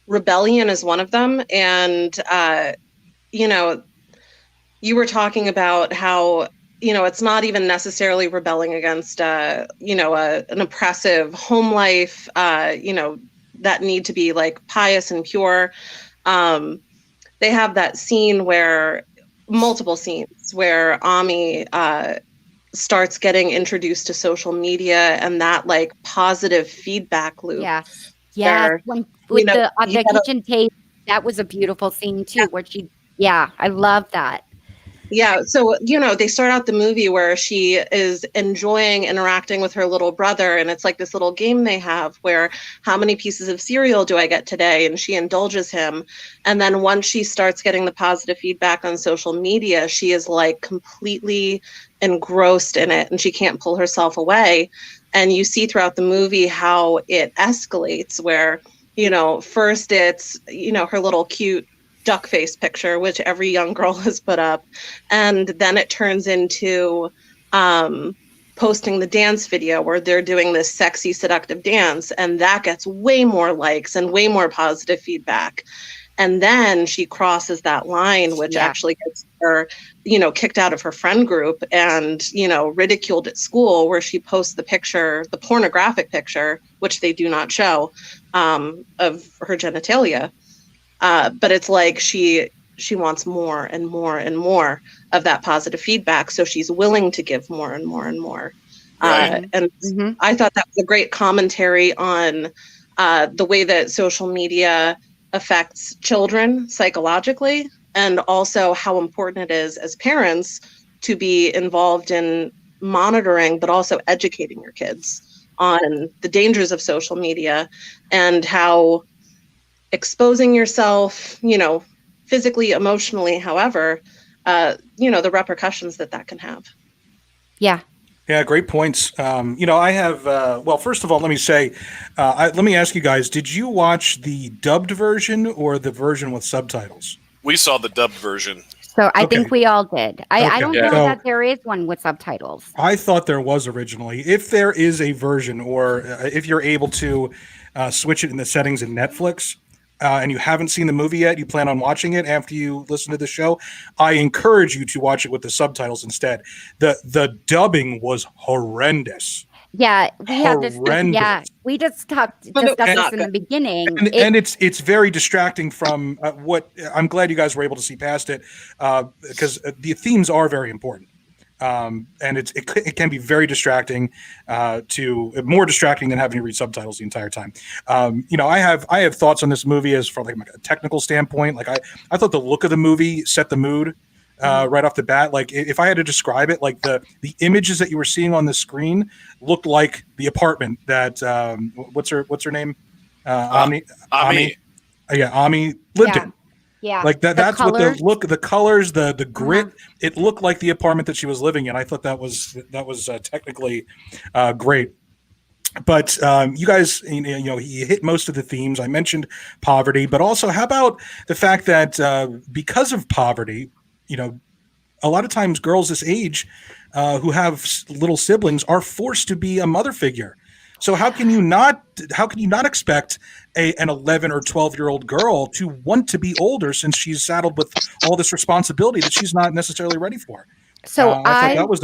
rebellion is one of them. And, you were talking about how, it's not even necessarily rebelling against, an oppressive home life, that need to be like pious and pure. They have that scene multiple scenes where Ami starts getting introduced to social media and that like positive feedback loop. Yeah. With the kitchen table, that was a beautiful scene too, where I love that. Yeah. So, they start out the movie where she is enjoying interacting with her little brother. And it's like this little game they have where, how many pieces of cereal do I get today? And she indulges him. And then once she starts getting the positive feedback on social media, she is like completely engrossed in it and she can't pull herself away. And you see throughout the movie how it escalates where, first it's, her little cute duck face picture, which every young girl has put up. And then it turns into posting the dance video where they're doing this sexy, seductive dance. And that gets way more likes and way more positive feedback. And then she crosses that line, which actually gets her, kicked out of her friend group and, ridiculed at school, where she posts the pornographic picture, which they do not show, of her genitalia. But it's like she wants more and more and more of that positive feedback. So she's willing to give more and more and more. Right. I thought that was a great commentary on the way that social media affects children psychologically, and also how important it is as parents to be involved in monitoring, but also educating your kids on the dangers of social media and how exposing yourself, physically, emotionally, however, the repercussions that can have. Yeah, great points. I have, first of all, let me say, let me ask you guys, did you watch the dubbed version or the version with subtitles? We saw the dubbed version. So I think we all did. I don't know So, that there is one with subtitles. I thought there was originally. If there is a version, or if you're able to switch it in the settings in Netflix, and you haven't seen the movie yet, you plan on watching it after you listen to the show, I encourage you to watch it with the subtitles instead. The dubbing was horrendous. Yeah, we had this. Yeah, we discussed this in the beginning, and it's very distracting from what. I'm glad you guys were able to see past it, because the themes are very important. And it can be very distracting, more distracting than having to read subtitles the entire time. I have thoughts on this movie as from like a technical standpoint. Like I thought the look of the movie set the mood. right off the bat. Like if I had to describe it, like the images that you were seeing on the screen looked like the apartment that what's her name? Ami. Ami. Yeah, Ami lived in. Yeah. Like that. The That's colors. what the look, the colors, the grit. It looked like the apartment that she was living in. I thought that was technically great. But you guys, you know, he hit most of the themes. I mentioned poverty, but also how about the fact that because of poverty, you know, a lot of times girls this age who have little siblings are forced to be a mother figure. So how can you not expect an 11 or 12-year-old girl to want to be older since she's saddled with all this responsibility that she's not necessarily ready for? So I thought that was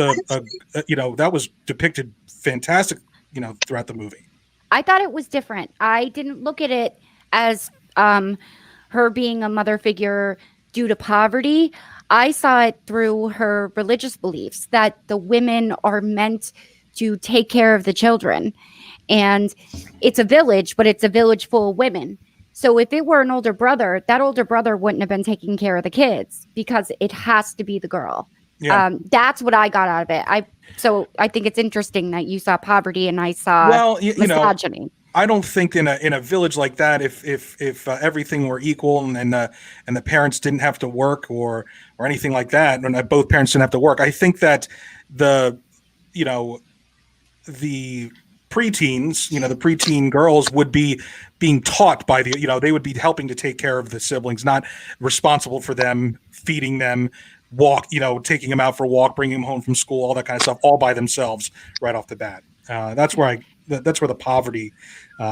that was depicted fantastic, you know, throughout the movie. I thought it was different. I didn't look at it as her being a mother figure due to poverty. I saw it through her religious beliefs that the women are meant to take care of the children. And it's a village, but it's a village full of women. So if it were an older brother, that older brother wouldn't have been taking care of the kids because it has to be the girl. Yeah. That's what I got out of it. So I think it's interesting that you saw poverty and I saw misogyny. Know, I don't think in a village like that, if everything were equal and the parents didn't have to work or anything like that, and both parents didn't have to work, I think that the preteens, the preteen girls would be being taught by they would be helping to take care of the siblings, not responsible for them, feeding them, taking them out for a walk, bringing them home from school, all that kind of stuff, all by themselves right off the bat. That's where the poverty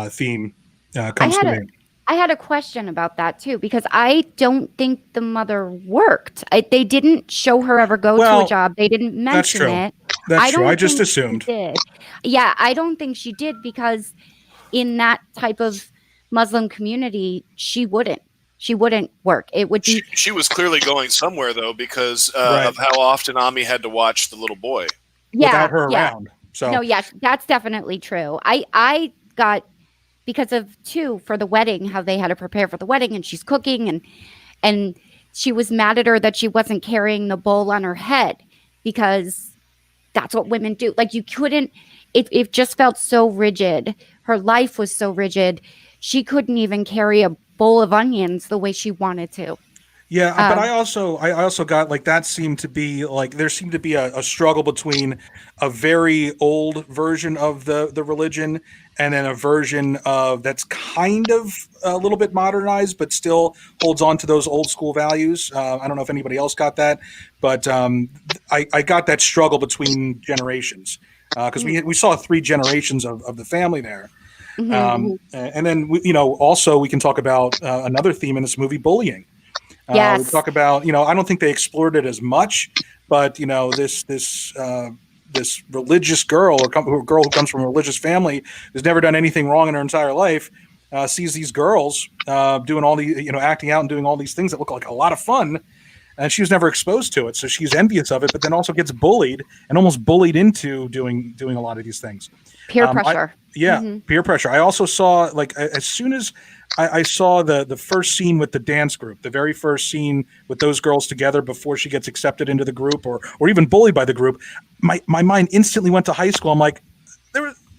theme comes to me. I had a question about that too, because I don't think the mother worked. They didn't show her ever go to a job. They didn't mention it. That's true. I just assumed. Yeah, I don't think she did, because in that type of Muslim community, she wouldn't work. It would be. She was clearly going somewhere though, because of how often Ami had to watch the little boy without her around. So no, yes, that's definitely true. I got, because of for the wedding, how they had to prepare for the wedding, and she's cooking, and she was mad at her that she wasn't carrying the bowl on her head, because that's what women do. Like, you couldn't. It just felt so rigid. Her life was so rigid. She couldn't even carry a bowl of onions the way she wanted to. Yeah, but I also got like that seemed to be like there seemed to be a struggle between a very old version of the religion and then a version of that's kind of a little bit modernized but still holds on to those old school values. I don't know if anybody else got that, but I got that struggle between generations because we saw 3 generations of the family there. And then also we can talk about another theme in this movie, bullying. Yes. We talk about, I don't think they explored it as much, but this religious girl or girl who comes from a religious family who's never done anything wrong in her entire life sees these girls doing all the acting out and doing all these things that look like a lot of fun, and she was never exposed to it, so she's envious of it, but then also gets bullied and almost bullied into doing a lot of these things. Peer pressure. Peer pressure. I also saw, like, as soon as I saw the first scene with the dance group, the very first scene with those girls together before she gets accepted into the group or even bullied by the group, my mind instantly went to high school. I'm like,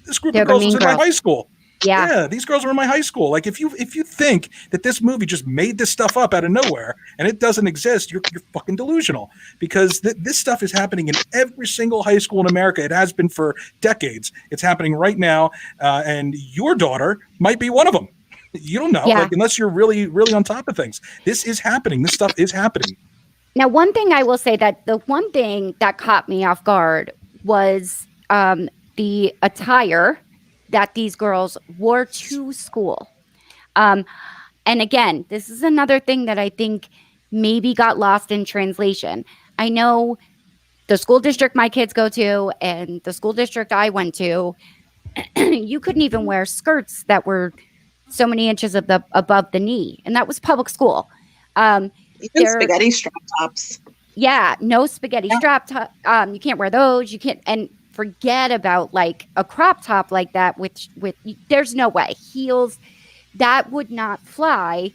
this group of girls was in my high school. Yeah, these girls were in my high school. Like, if you think that this movie just made this stuff up out of nowhere and it doesn't exist, you're fucking delusional, because this stuff is happening in every single high school in America. It has been for decades. It's happening right now, and your daughter might be one of them. You don't know, like, unless you're really, really on top of things. This is happening. This stuff is happening. Now, one thing I will say, that the one thing that caught me off guard was the attire that these girls wore to school. And again, this is another thing that I think maybe got lost in translation. I know the school district my kids go to and the school district I went to, you couldn't even wear skirts that were so many inches above the knee. And that was public school. Even spaghetti strap tops. Yeah, no spaghetti strap top. You can't wear those. You can't, and forget about like a crop top like that with there's no way. Heels, that would not fly.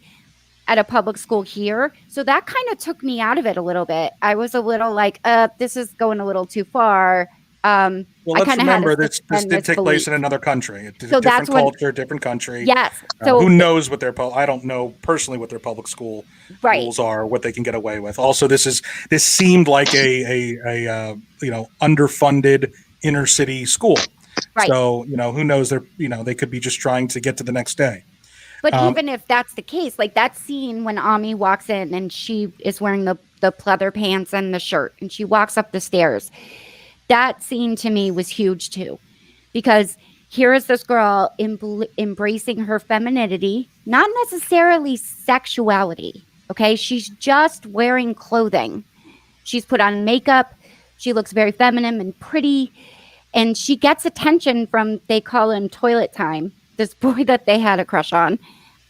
at a public school here. So that kind of took me out of it a little bit. I was a little like, this is going a little too far. Well, let's remember this did take place in belief. another country. It's So a different that's when- culture, different country. Yes. So who knows what their I don't know personally what their public school Right. rules are, what they can get away with. Also, this seemed like a underfunded inner city school. Right. So who knows? They could be just trying to get to the next day. But even if that's the case, like that scene when Ami walks in and she is wearing the pleather pants and the shirt and she walks up the stairs, that scene to me was huge too, because here is this girl embracing her femininity, not necessarily sexuality. Okay, she's just wearing clothing. She's put on makeup. She looks very feminine and pretty, and she gets attention from, they call him Toilet Time, this boy that they had a crush on,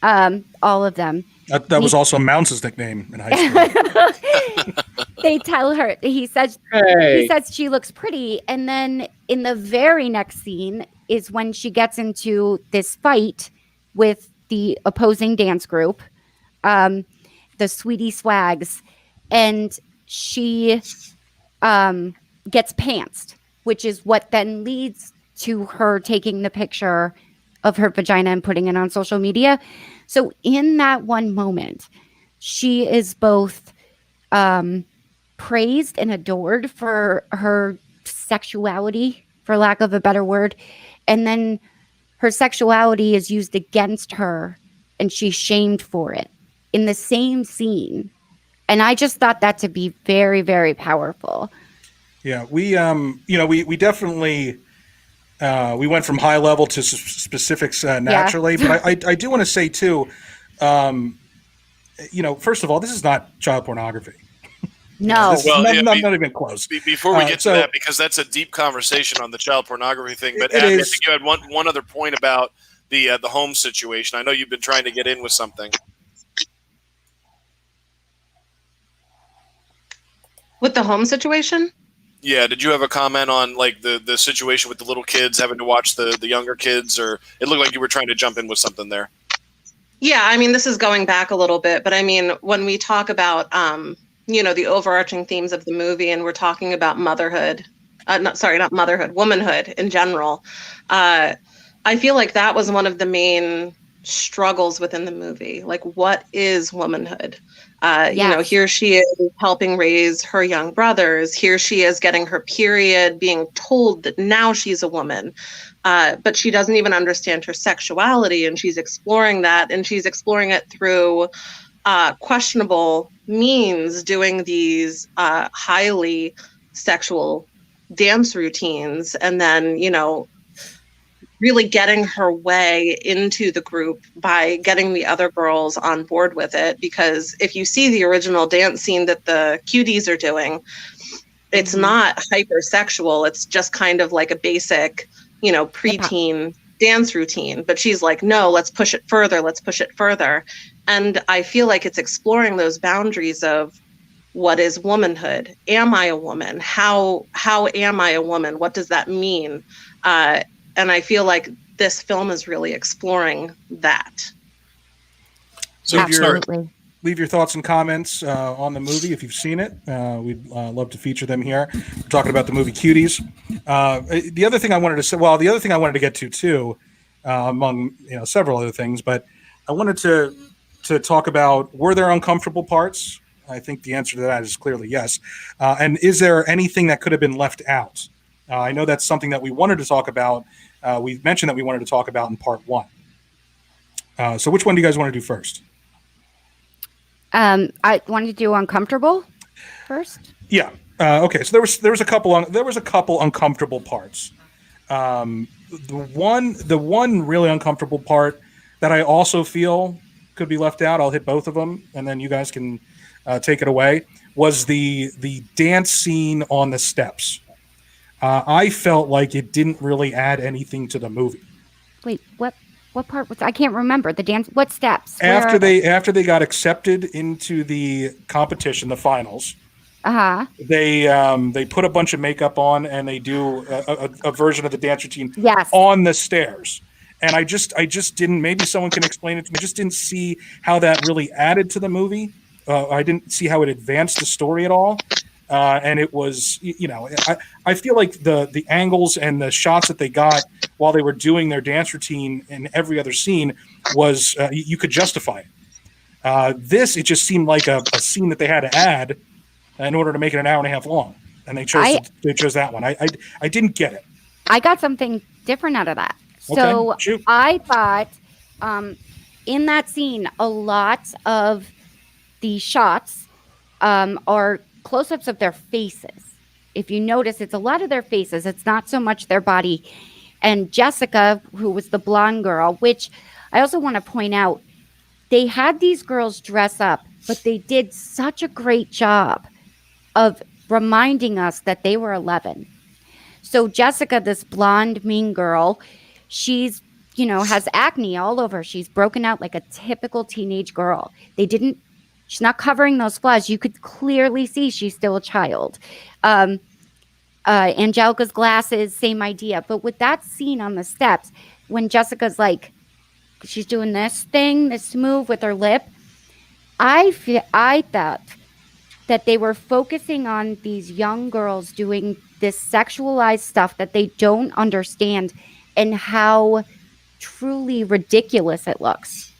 all of them. That was also Mounce's nickname in high school. They tell her, he says she looks pretty, and then in the very next scene is when she gets into this fight with the opposing dance group, the Sweetie Swags, and she gets pantsed, which is what then leads to her taking the picture of her vagina and putting it on social media. So in that one moment, she is both praised and adored for her sexuality, for lack of a better word, and then her sexuality is used against her and she's shamed for it in the same scene. And I just thought that to be very, very powerful. Yeah, we definitely we went from high level to specifics naturally, but I do want to say too, first of all, this is not child pornography. No, not even close. Before we get to that, because that's a deep conversation on the child pornography thing. But Abby, I think you had one other point about the home situation. I know you've been trying to get in with something. With the home situation? Yeah, did you have a comment on like the situation with the little kids having to watch the younger kids, or it looked like you were trying to jump in with something there? Yeah, I mean, this is going back a little bit, but I mean, when we talk about the overarching themes of the movie, and we're talking about motherhood, not motherhood, womanhood in general, I feel like that was one of the main struggles within the movie. Like, what is womanhood? Here she is helping raise her young brothers. Here she is getting her period, being told that now she's a woman. But she doesn't even understand her sexuality, and she's exploring that, and she's exploring it through questionable means, doing these highly sexual dance routines, and then, really getting her way into the group by getting the other girls on board with it. Because if you see the original dance scene that the Cuties are doing, it's not hypersexual. It's just kind of like a basic, preteen dance routine. But she's like, no, let's push it further. Let's push it further. And I feel like it's exploring those boundaries of what is womanhood? Am I a woman? How am I a woman? What does that mean? And I feel like this film is really exploring that. So leave your thoughts and comments on the movie if you've seen it. We'd love to feature them here. We're talking about the movie Cuties. The other thing I wanted to get to too, among several other things, but I wanted to talk about, were there uncomfortable parts? I think the answer to that is clearly yes. And is there anything that could have been left out? I know that's something that we wanted to talk about. We mentioned that we wanted to talk about in part one. So which one do you guys want to do first? I wanted to do uncomfortable first. Yeah. Okay. So there was a couple uncomfortable parts. The one really uncomfortable part that I also feel could be left out, I'll hit both of them, and then you guys can take it away, was the dance scene on the steps. I felt like it didn't really add anything to the movie. Wait, what part was? I can't remember the dance. What steps? After they got accepted into the competition, the finals. They put a bunch of makeup on and they do a version of the dance routine Yes. on the stairs. and I just didn't. Maybe someone can explain it to me. I just didn't see how that really added to the movie. I didn't see how it advanced the story at all. And it was, I feel like the angles and the shots that they got while they were doing their dance routine in every other scene was you could justify it. This, it just seemed like a scene that they had to add in order to make it an hour and a half long, and they chose that one. I didn't get it. I got something different out of that. So shoot. I thought in that scene, a lot of the shots are close-ups of their faces. If you notice, it's a lot of their faces. It's not so much their body. And Jessica, who was the blonde girl, which I also want to point out, they had these girls dress up, but they did such a great job of reminding us that they were 11. So Jessica, this blonde, mean girl, she's, has acne all over. She's broken out like a typical teenage girl. She's not covering those flaws. You could clearly see she's still a child. Angelica's glasses, same idea. But with that scene on the steps, when Jessica's like, she's doing this move with her lip, I thought that they were focusing on these young girls doing this sexualized stuff that they don't understand and how truly ridiculous it looks.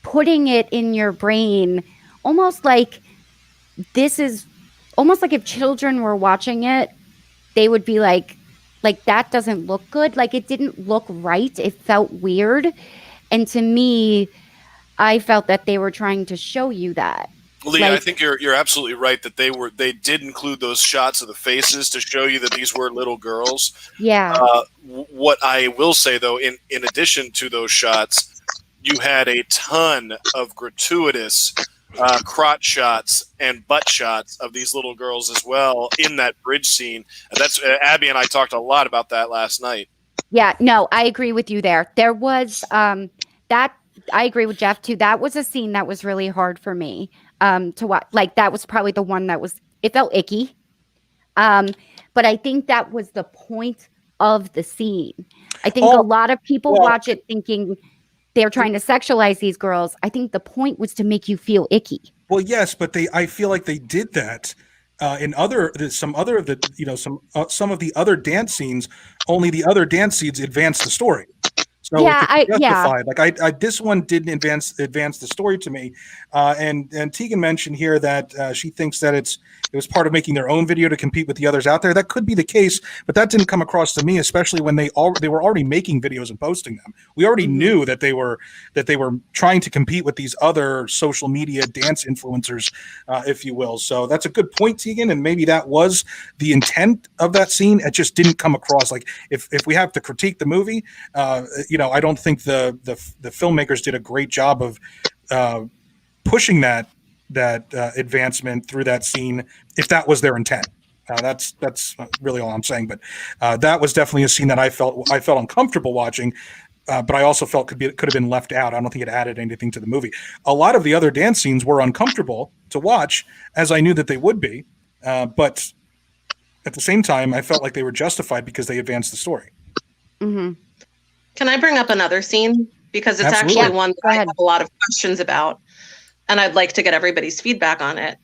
Putting it in your brain, almost like if children were watching it, they would be like that doesn't look good. Like it didn't look right. It felt weird. And to me, I felt that they were trying to show you that. Lee, I think you're absolutely right that they did include those shots of the faces to show you that these were little girls. Yeah. What I will say though, in addition to those shots, you had a ton of gratuitous crotch shots and butt shots of these little girls as well in that bridge scene. And that's Abby and I talked a lot about that last night. Yeah, no, I agree with you there. There was that. I agree with Jeff too. That was a scene that was really hard for me to watch. Like that was probably the one it felt icky. But I think that was the point of the scene. I think a lot of people watch it thinking they're trying to sexualize these girls. I think the point was to make you feel icky. Well, yes, but I feel like they did that in some of the other dance scenes. Only the other dance scenes advance the story. So justified. Like this one didn't advance the story to me. And Tegan mentioned here that she thinks that it was part of making their own video to compete with the others out there. That could be the case, but that didn't come across to me, especially when they were already making videos and posting them. We already knew that they were trying to compete with these other social media dance influencers, if you will. So that's a good point, Tegan, and maybe that was the intent of that scene. It just didn't come across. Like if we have to critique the movie, I don't think the filmmakers did a great job of pushing that advancement through that scene, if that was their intent. That's really all I'm saying. But that was definitely a scene that I felt uncomfortable watching. But I also felt could have been left out. I don't think it added anything to the movie. A lot of the other dance scenes were uncomfortable to watch, as I knew that they would be. But at the same time, I felt like they were justified because they advanced the story. Mm-hmm. Can I bring up another scene? Because it's actually one that I have a lot of questions about, and I'd like to get everybody's feedback on it.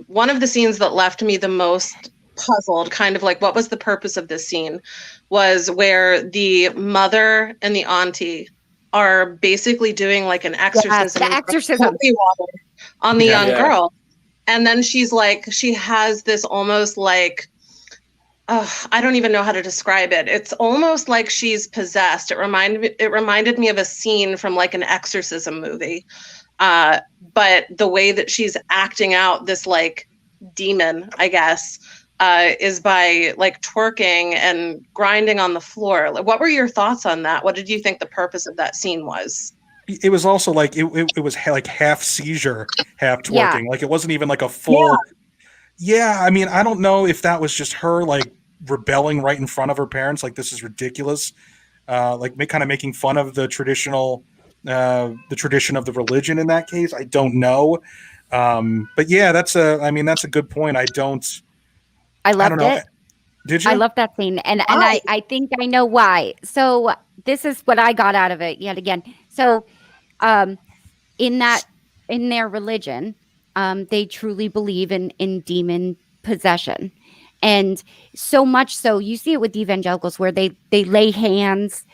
One of the scenes that left me the most puzzled, kind of like what was the purpose of this scene, was where the mother and the auntie are basically doing like an exorcism, holy water on the young girl. And then she's like, she has this almost like, I don't even know how to describe it. It's almost like she's possessed. It reminded me of a scene from like an exorcism movie. But the way that she's acting out this like demon, I guess, is by like twerking and grinding on the floor. Like, what were your thoughts on that? What did you think the purpose of that scene was? It was also like it was like half seizure, half twerking. Yeah. Like it wasn't even like a full. Yeah, I mean, I don't know if that was just her like rebelling right in front of her parents, like this is ridiculous, like kind of making fun of the tradition of the religion in that case. I don't know, but yeah, that's a good point. I loved it. Did you? I love that scene, and I think I know why. So this is what I got out of it yet again. So, in their religion, they truly believe in demon possession, and so much so you see it with evangelicals where they lay hands,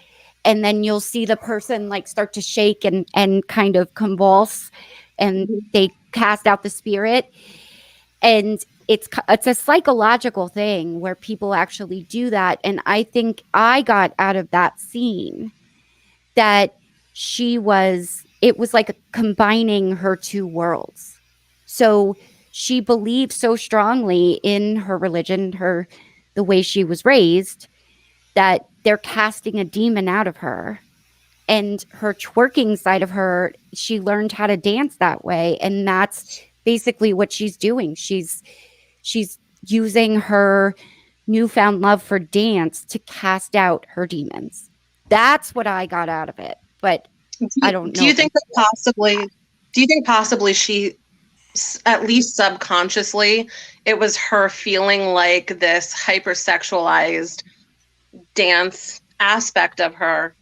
and then you'll see the person like start to shake and kind of convulse, and they cast out the spirit. And it's a psychological thing where people actually do that. And I think I got out of that scene that it was like combining her two worlds. So she believed so strongly in her religion, the way she was raised, that they're casting a demon out of her. And her twerking side of her, she learned how to dance that way. And that's basically what she's doing. She's using her newfound love for dance to cast out her demons. That's what I got out of it. But I don't know. Do you think possibly she, at least subconsciously, it was her feeling like this hypersexualized dance aspect of her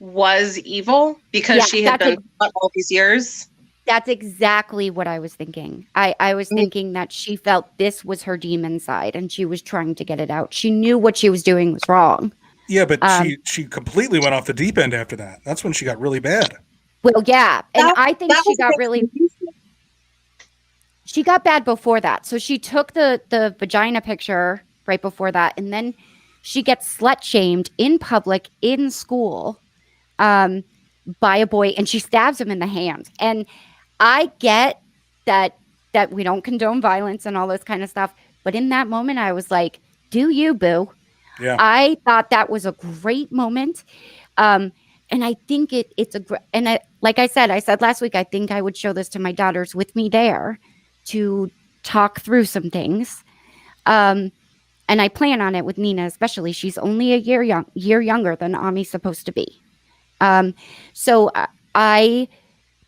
was evil because she had been taught all these years? That's exactly what I was thinking. I was thinking that she felt this was her demon side and she was trying to get it out. She knew what she was doing was wrong. Yeah, but she completely went off the deep end after that. That's when she got really bad. Well, yeah. And I think she got bad before that. So she took the vagina picture right before that. And then she gets slut shamed in public in school by a boy, and she stabs him in the hand. And I get that we don't condone violence and all this kind of stuff. But in that moment, I was like, do you, boo? Yeah. I thought that was a great moment. And I think like I said last week, I think I would show this to my daughters with me there to talk through some things. And I plan on it with Nina, especially. She's only a year younger than Ami's supposed to be. So I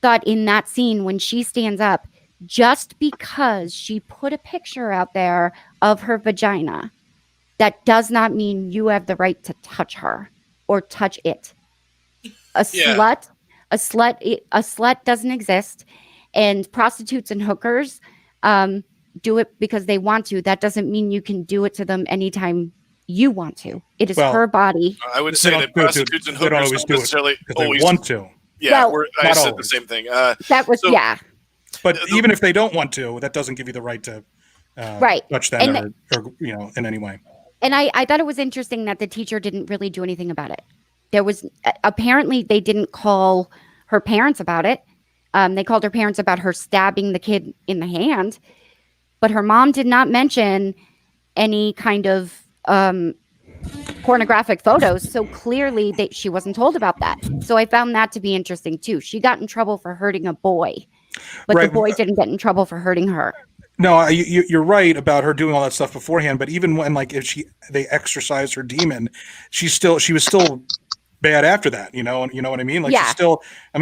thought in that scene when she stands up, just because she put a picture out there of her vagina, that does not mean you have the right to touch her or touch it. A slut doesn't exist, and prostitutes and hookers do it because they want to. That doesn't mean you can do it to them anytime you want to. It is her body. I would say that prostitutes and hookers don't necessarily always want to. Yeah, I said the same thing. But even if they don't want to, that doesn't give you the right to touch them or in any way. And I thought it was interesting that the teacher didn't really do anything about it. There was apparently they didn't call her parents about it. They called her parents about her stabbing the kid in the hand, but her mom did not mention any kind of pornographic photos. So clearly she wasn't told about that. So I found that to be interesting too. She got in trouble for hurting a boy, but the boy didn't get in trouble for hurting her. No, you're right about her doing all that stuff beforehand. But even when they exorcised her demon, she was still bad after that. You know what I mean? Like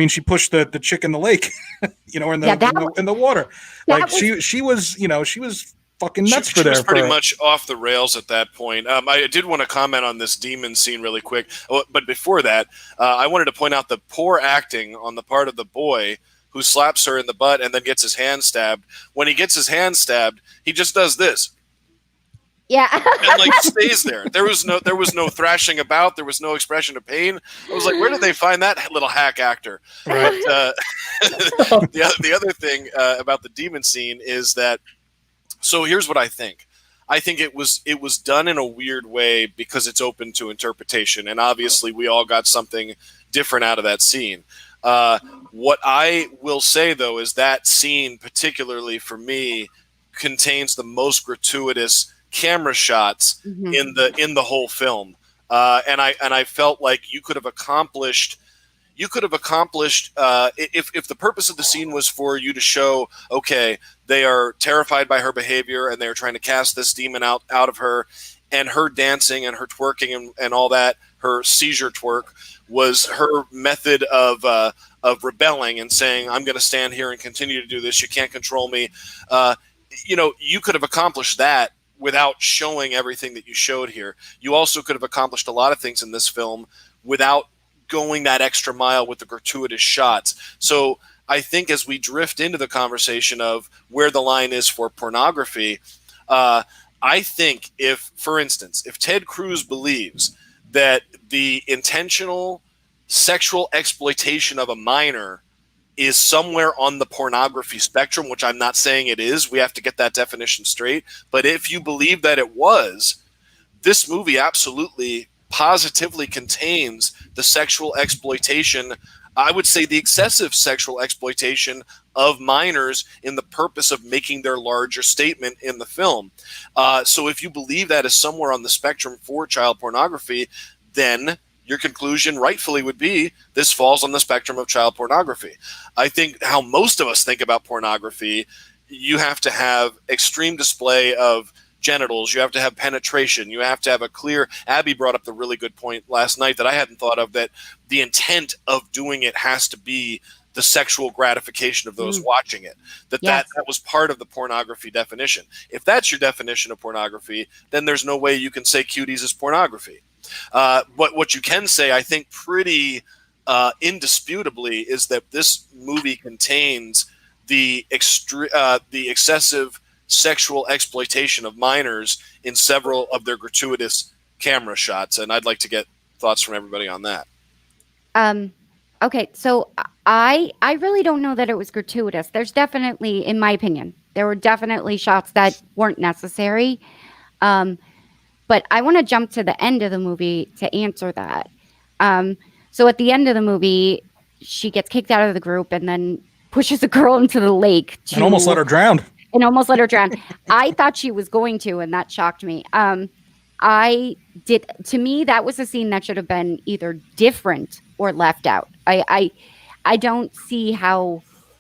she pushed the chick in the lake, or in the water. Like she was fucking nuts she was pretty much off the rails at that point. I did want to comment on this demon scene really quick, but before that, I wanted to point out the poor acting on the part of the boy who slaps her in the butt and then gets his hand stabbed. When he gets his hand stabbed, he just does this. Yeah. And stays there. There was no thrashing about. There was no expression of pain. I was like, where did they find that little hack actor? Right. But, the other thing about the demon scene is that. So here's what I think. I think it was done in a weird way because it's open to interpretation, and obviously we all got something different out of that scene. What I will say though is that scene, particularly for me, contains the most gratuitous camera shots in the whole film, and I felt like you could have accomplished if the purpose of the scene was for you to show, okay, they are terrified by her behavior and they're trying to cast this demon out of her, and her dancing and her twerking and all that, her seizure twerk was her method of rebelling and saying, I'm going to stand here and continue to do this. You can't control me. You could have accomplished that without showing everything that you showed here. You also could have accomplished a lot of things in this film without going that extra mile with the gratuitous shots. So I think as we drift into the conversation of where the line is for pornography, I think if, for instance, if Ted Cruz believes that the intentional sexual exploitation of a minor is somewhere on the pornography spectrum, which I'm not saying it is, we have to get that definition straight. But if you believe that it was, this movie absolutely positively contains the sexual exploitation, I would say the excessive sexual exploitation of minors in the purpose of making their larger statement in the film. So if you believe that is somewhere on the spectrum for child pornography, then your conclusion rightfully would be this falls on the spectrum of child pornography. I think how most of us think about pornography, you have to have extreme display of genitals, you have to have penetration, you have to have a clear, Abby brought up the really good point last night that I hadn't thought of, that the intent of doing it has to be the sexual gratification of those watching it. That was part of the pornography definition. If that's your definition of pornography, then there's no way you can say Cuties is pornography. What you can say, I think pretty indisputably, is that this movie contains the excessive sexual exploitation of minors in several of their gratuitous camera shots, and I'd like to get thoughts from everybody on that. Okay, so I really don't know that it was gratuitous. There's definitely, in my opinion, there were definitely shots that weren't necessary. But I want to jump to the end of the movie to answer that. So at the end of the movie, she gets kicked out of the group and then pushes a girl into the lake. And almost let her drown. I thought she was going to, and that shocked me. To me, that was a scene that should have been either different or left out. I don't see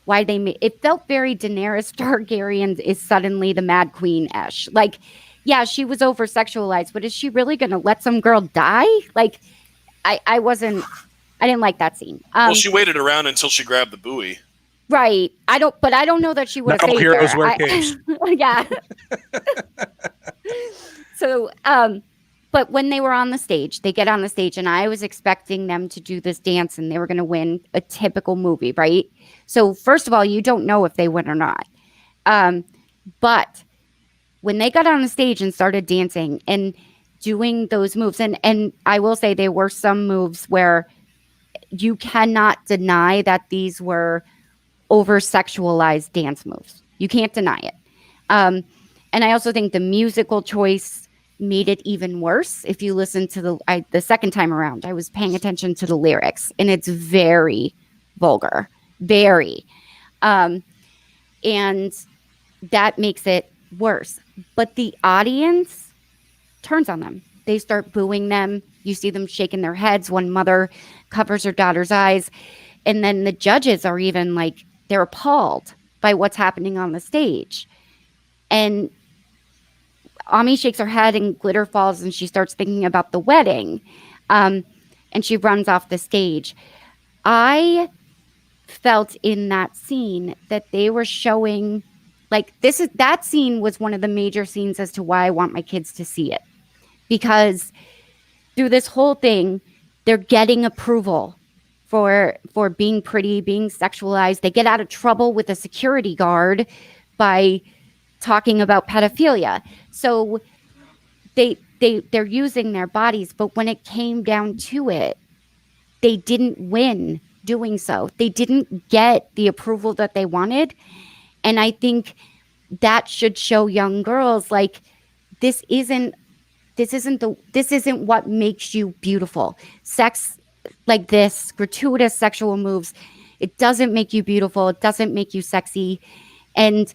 why they made it. Felt very Daenerys Targaryen is suddenly the Mad Queen-ish. Like, yeah, she was over sexualized, but is she really going to let some girl die? Like, I didn't like that scene. Well, she waited around until she grabbed the buoy. Right. I don't know that she would have saved her. Heroes wear capes. Yeah. So, but when they were on the stage, they get on the stage, and I was expecting them to do this dance, and they were going to win a typical movie, right? So, first of all, you don't know if they win or not. But when they got on the stage and started dancing and doing those moves, and I will say there were some moves where you cannot deny that these were over-sexualized dance moves. You can't deny it. And I also think the musical choice made it even worse. If you listen to the second time around, I was paying attention to the lyrics, and it's very vulgar, very. And that makes it worse. But the audience turns on them. They start booing them. You see them shaking their heads. One mother covers her daughter's eyes. And then the judges are even like, they're appalled by what's happening on the stage. And Ami shakes her head and glitter falls, and she starts thinking about the wedding. And she runs off the stage. I felt in that scene that they were showing, like, that scene was one of the major scenes as to why I want my kids to see it. Because through this whole thing, they're getting approval for being pretty, being sexualized. They get out of trouble with a security guard by talking about pedophilia. So they're using their bodies, but when it came down to it, they didn't win doing so. They didn't get the approval that they wanted. And I think that should show young girls, like, this isn't what makes you beautiful. Sex like this, gratuitous sexual moves, it doesn't make you beautiful. It doesn't make you sexy. And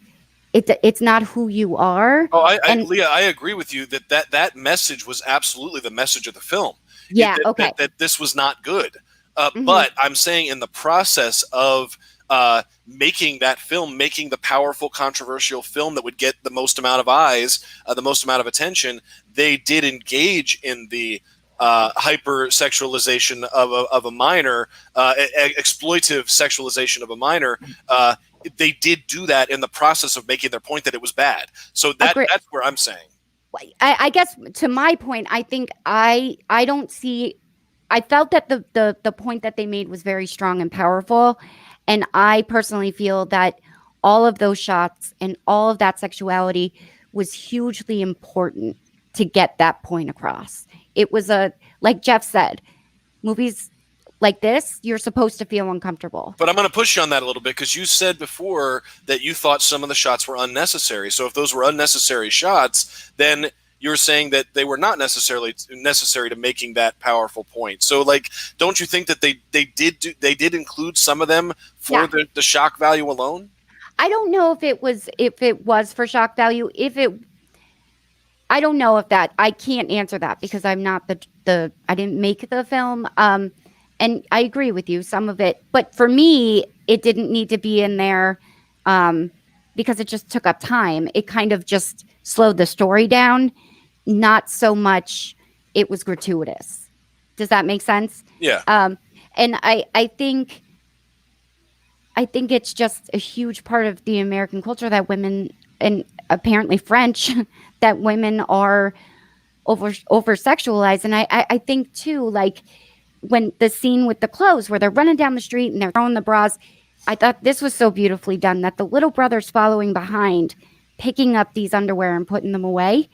it's not who you are. Oh, Leah, I agree with you that message was absolutely the message of the film. Yeah, That this was not good. But I'm saying in the process of making that film, making the powerful, controversial film that would get the most amount of eyes, the most amount of attention, they did engage in the hyper-sexualization of a minor, exploitive sexualization of a minor. They did do that in the process of making their point that it was bad. So that's where I'm saying. I guess to my point, I think I I felt that the point that they made was very strong and powerful, and I personally feel that all of those shots and all of that sexuality was hugely important to get that point across. It was like Jeff said, movies like this, you're supposed to feel uncomfortable. But I'm going to push you on that a little bit, because you said before that you thought some of the shots were unnecessary. So if those were unnecessary shots, then you're saying that they were not necessarily necessary to making that powerful point. So, like, don't you think that they did include some of them for the shock value alone? I don't know if it was for shock value. I don't know if that. I can't answer that because I'm not I didn't make the film. And I agree with you, some of it. But for me, it didn't need to be in there because it just took up time. It kind of just slowed the story down. Not so much it was gratuitous. Does that make sense? Yeah. And I think it's just a huge part of the American culture that women, and apparently French, that women are over sexualized. And I think too, like when the scene with the clothes where they're running down the street and they're throwing the bras, I thought this was so beautifully done that the little brother's following behind, picking up these underwear and putting them away.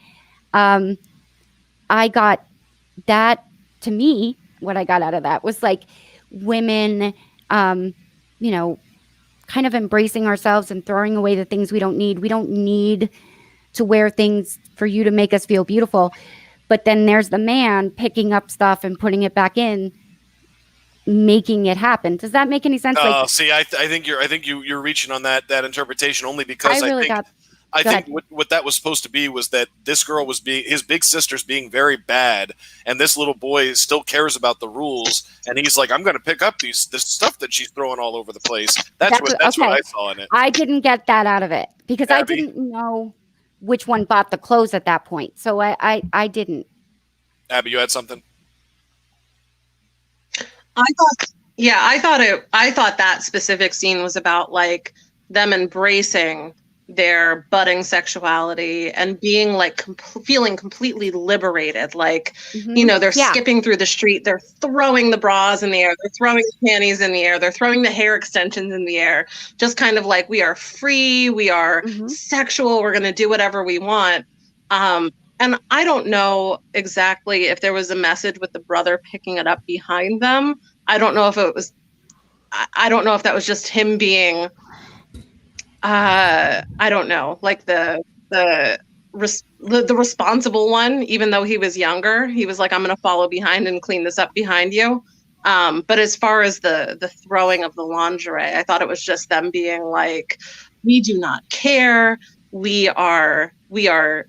I got that, to me, what I got out of that was like women, you know, kind of embracing ourselves and throwing away the things we don't need. We don't need to wear things for you to make us feel beautiful. But then there's the man picking up stuff and putting it back in, making it happen. Does that make any sense? See, I think you're reaching on that interpretation only because I think what that was supposed to be was that this girl was his big sister's being very bad, and this little boy still cares about the rules, and he's like, I'm going to pick up this stuff that she's throwing all over the place. That's what I saw in it. I didn't get that out of it because Abby, I didn't know which one bought the clothes at that point, so I didn't. Abby, you had something? I thought that specific scene was about like them embracing their budding sexuality and being like feeling completely liberated. Like, you know, they're skipping through the street, they're throwing the bras in the air, they're throwing the panties in the air, they're throwing the hair extensions in the air, just kind of like, we are free, we are sexual, we're going to do whatever we want. And I don't know exactly if there was a message with the brother picking it up behind them. I don't know if that was just him being, I don't know, like the responsible one, even though he was younger. He was like, I'm going to follow behind and clean this up behind you. But as far as the throwing of the lingerie, I thought it was just them being like, we do not care. We are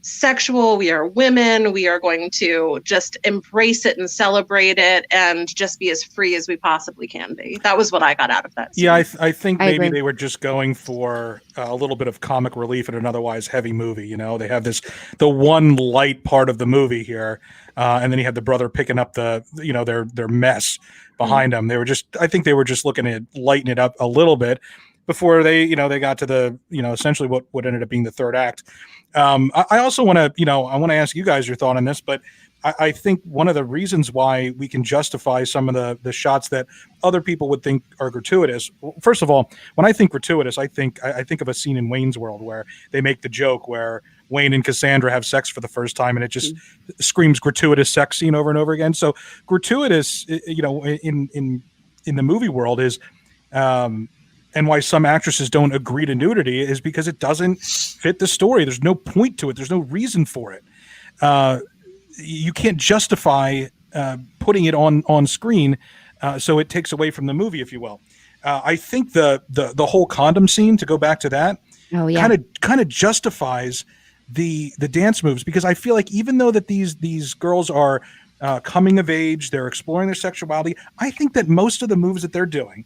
sexual. We are women. We are going to just embrace it and celebrate it and just be as free as we possibly can be. That was what I got out of that scene. Yeah, I think maybe they were just going for a little bit of comic relief in an otherwise heavy movie. You know, they have the one light part of the movie here, and then you have the brother picking up their mess behind them. I think they were just looking to lighten it up a little bit before they got to the essentially what ended up being the third act. I also want to ask you guys your thought on this, but I think one of the reasons why we can justify some of the shots that other people would think are gratuitous. First of all, when I think gratuitous, I think of a scene in Wayne's World where they make the joke where Wayne and Cassandra have sex for the first time, and it just screams gratuitous sex scene over and over again. So gratuitous, in the movie world is. And why some actresses don't agree to nudity is because it doesn't fit the story. There's no point to it. There's no reason for it. You can't justify putting it on screen, so it takes away from the movie, if you will. I think the whole condom scene, to go back to that, kind of justifies the dance moves, because I feel like even though that these girls are coming of age, they're exploring their sexuality, I think that most of the moves that they're doing,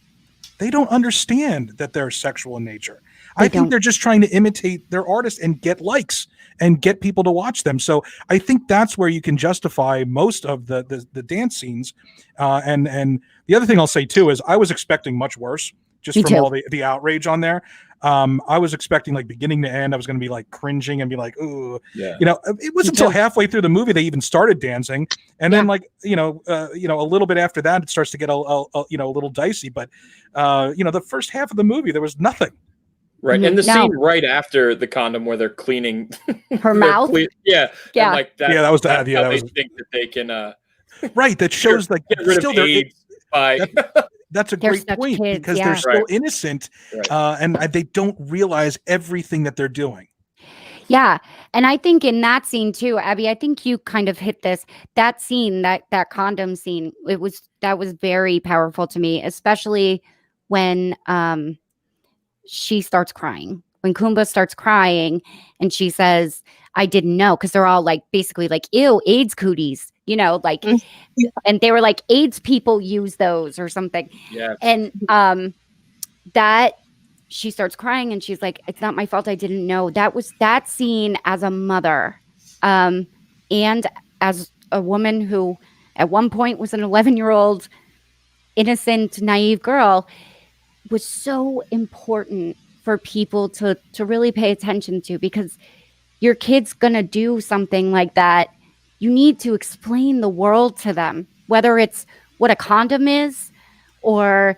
they don't understand that they're sexual in nature. I think they're just trying to imitate their artist and get likes and get people to watch them. So I think that's where you can justify most of the dance scenes. And the other thing I'll say too is I was expecting much worse, just Me from too. all the outrage on there. I was expecting like beginning to end, I was going to be like cringing and be like, ooh, Yeah. you know, it was Me until too. halfway through the movie they even started dancing, and Yeah. then like a little bit after that it starts to get a little dicey. But the first half of the movie there was nothing. Right. Mhm. And the No. scene right after the condom where they're cleaning Her their mouth? yeah. Yeah. And like that, Yeah, that was that's yeah, how that they was think that they can right. That shows like get rid of still there. AIDS by That's a They're great such point kids, because yeah. they're still Right. innocent, Right. and they don't realize everything that they're doing. Yeah. And I think in that scene too, Abby, I think you kind of hit this. That scene, that condom scene, that was very powerful to me, especially when she starts crying. When Kumba starts crying and she says, I didn't know, because they're all like basically like, ew, AIDS cooties, like Mm. Yeah. and they were like, AIDS people use those or something. Yeah. And that she starts crying and she's like, it's not my fault, I didn't know. That was that scene as a mother, and as a woman who at one point was an 11-year-old innocent, naive girl, was so important for people to really pay attention to, because your kid's gonna do something like that. You need to explain the world to them, whether it's what a condom is or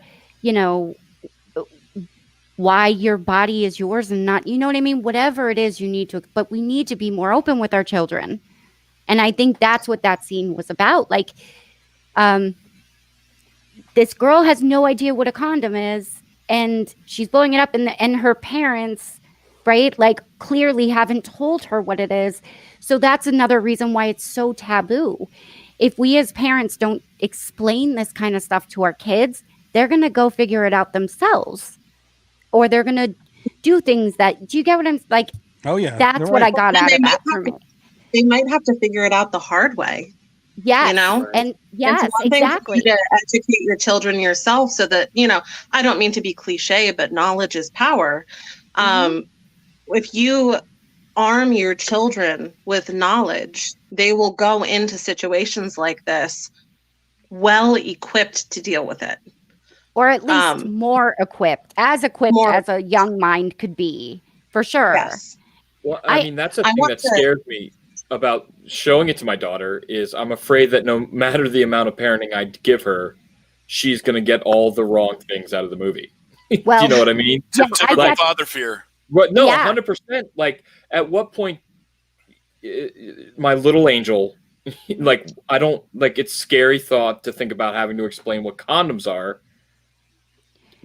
why your body is yours and not, you know what I mean? Whatever it is you need to, but we need to be more open with our children. And I think that's what that scene was about. Like, this girl has no idea what a condom is, and she's blowing it up, and her parents, right, like clearly haven't told her what it is. So that's another reason why it's so taboo. If we as parents don't explain this kind of stuff to our kids, they're going to go figure it out themselves, or they're going to do things that, do you get what I'm like? Oh yeah, That's you're what right. I got And out they of might that have for me. They might have to figure it out the hard way. Yes. Know? And yes, It's one thing exactly. to educate your children yourself so that, I don't mean to be cliche, but knowledge is power. If you arm your children with knowledge, they will go into situations like this well equipped to deal with it. Or at least more equipped as a young mind could be, for sure. Yes. Well, I mean, that's a thing that scares me about showing it to my daughter, is I'm afraid that no matter the amount of parenting I give her, she's going to get all the wrong things out of the movie. Well, do you know what I mean? Yeah, Typical father fear. What? No, Yeah. 100%. Like, at what point, my little angel, like, I don't, like, it's scary thought to think about having to explain what condoms are.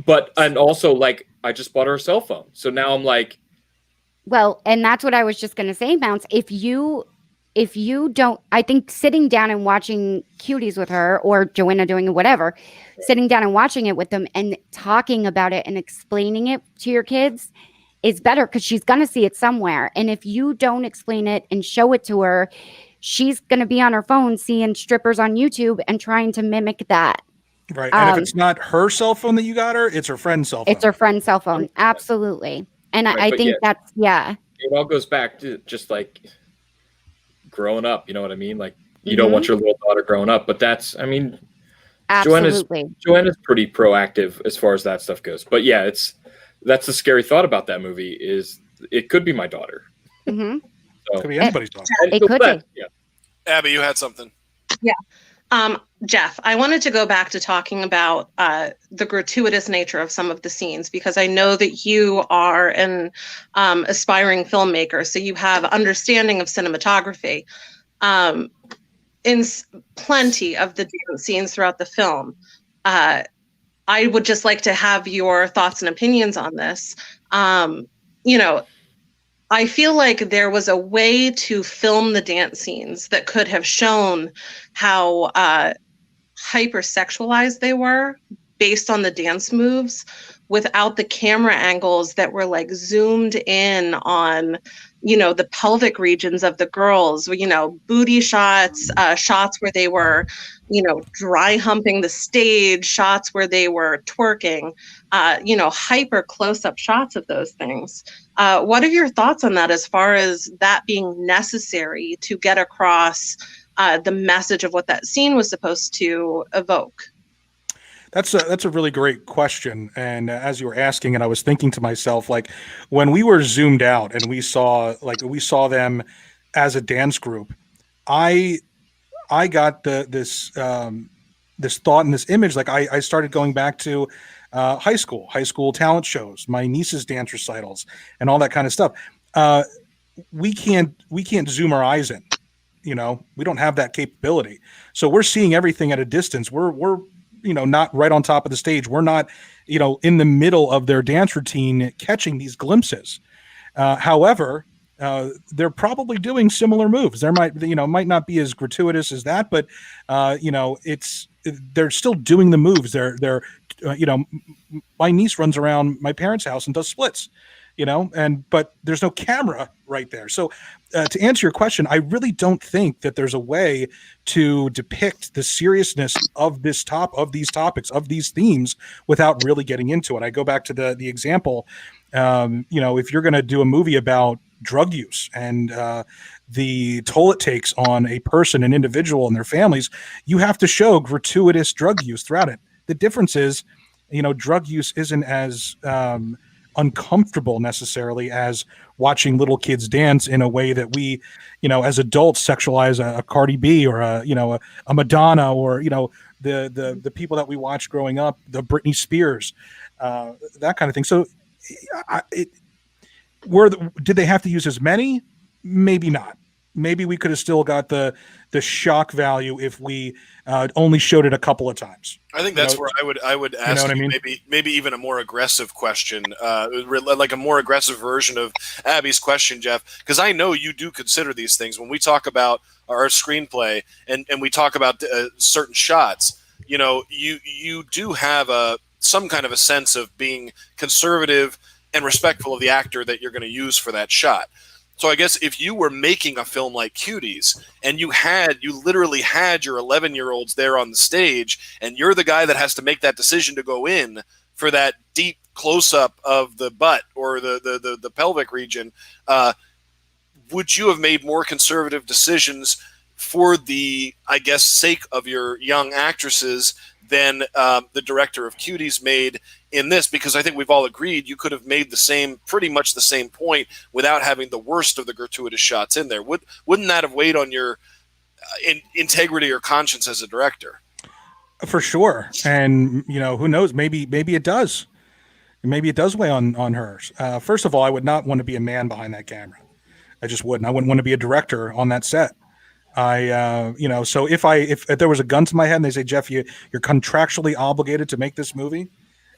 But, and also, like, I just bought her a cell phone. So now I'm like, well, and that's what I was just going to say, Mounts. If you don't, I think sitting down and watching Cuties with her, or Joanna doing it, whatever, sitting down and watching it with them and talking about it and explaining it to your kids is better, because she's going to see it somewhere. And if you don't explain it and show it to her, she's going to be on her phone seeing strippers on YouTube and trying to mimic that. Right. And if it's not her cell phone that you got her, it's her friend's cell phone. It's her friend's cell phone. Absolutely. And Right, I think that's, yeah. It all goes back to just like growing up. You know what I mean? Like, you don't want your little daughter growing up, but that's, I mean, Absolutely. Joanna's pretty proactive as far as that stuff goes. But yeah, that's the scary thought about that movie, is it could be my daughter. Mm-hmm. So, could be anybody's daughter. It could be. Yeah. Abby, you had something. Yeah. Jeff, I wanted to go back to talking about the gratuitous nature of some of the scenes, because I know that you are an aspiring filmmaker, so you have understanding of cinematography. In plenty of the dance scenes throughout the film, I would just like to have your thoughts and opinions on this. I feel like there was a way to film the dance scenes that could have shown how hypersexualized they were based on the dance moves, without the camera angles that were like zoomed in on, the pelvic regions of the girls, booty shots, shots where they were, dry humping the stage, shots where they were twerking, hyper close-up shots of those things. What are your thoughts on that, as far as that being necessary to get across the message of what that scene was supposed to evoke? That's a really great question. And as you were asking it, I was thinking to myself, like when we were zoomed out and we saw them as a dance group, I I got this thought and this image. Like I started going back to high school talent shows, my niece's dance recitals, and all that kind of stuff. Uh, we can't zoom our eyes in. We don't have that capability, so we're seeing everything at a distance. We're not right on top of the stage. We're not in the middle of their dance routine catching these glimpses. However, they're probably doing similar moves. There might not be as gratuitous as that, but it's they're still doing the moves. They're my niece runs around my parents' house and does splits, but there's no camera right there. So to answer your question, I really don't think that there's a way to depict the seriousness of these topics, of these themes, without really getting into it. I go back to the example. If you're going to do a movie about drug use and the toll it takes on a person, an individual, and their families, you have to show gratuitous drug use throughout it. The difference is, drug use isn't as uncomfortable necessarily as watching little kids dance in a way that we, as adults sexualize a Cardi B or a Madonna or the people that we watched growing up, the Britney Spears, that kind of thing. So, did they have to use as many? Maybe not. Maybe we could have still got the shock value if we only showed it a couple of times. I think that's where I would ask you, maybe even a more aggressive question, like a more aggressive version of Abby's question, Jeff, because I know you do consider these things when we talk about our screenplay and we talk about certain shots. You do have some kind of a sense of being conservative and respectful of the actor that you're going to use for that shot. So I guess if you were making a film like Cuties and you literally had your 11-year-olds there on the stage and you're the guy that has to make that decision to go in for that deep close-up of the butt or the pelvic region, would you have made more conservative decisions for the, I guess, sake of your young actresses than the director of Cuties made in this? Because I think we've all agreed you could have made pretty much the same point without having the worst of the gratuitous shots in there. Wouldn't that have weighed on your integrity or conscience as a director? For sure. And who knows? Maybe it does. Maybe it does weigh on hers. First of all, I would not want to be a man behind that camera. I just wouldn't. I wouldn't want to be a director on that set. So if there was a gun to my head and they say, Jeff, you're contractually obligated to make this movie,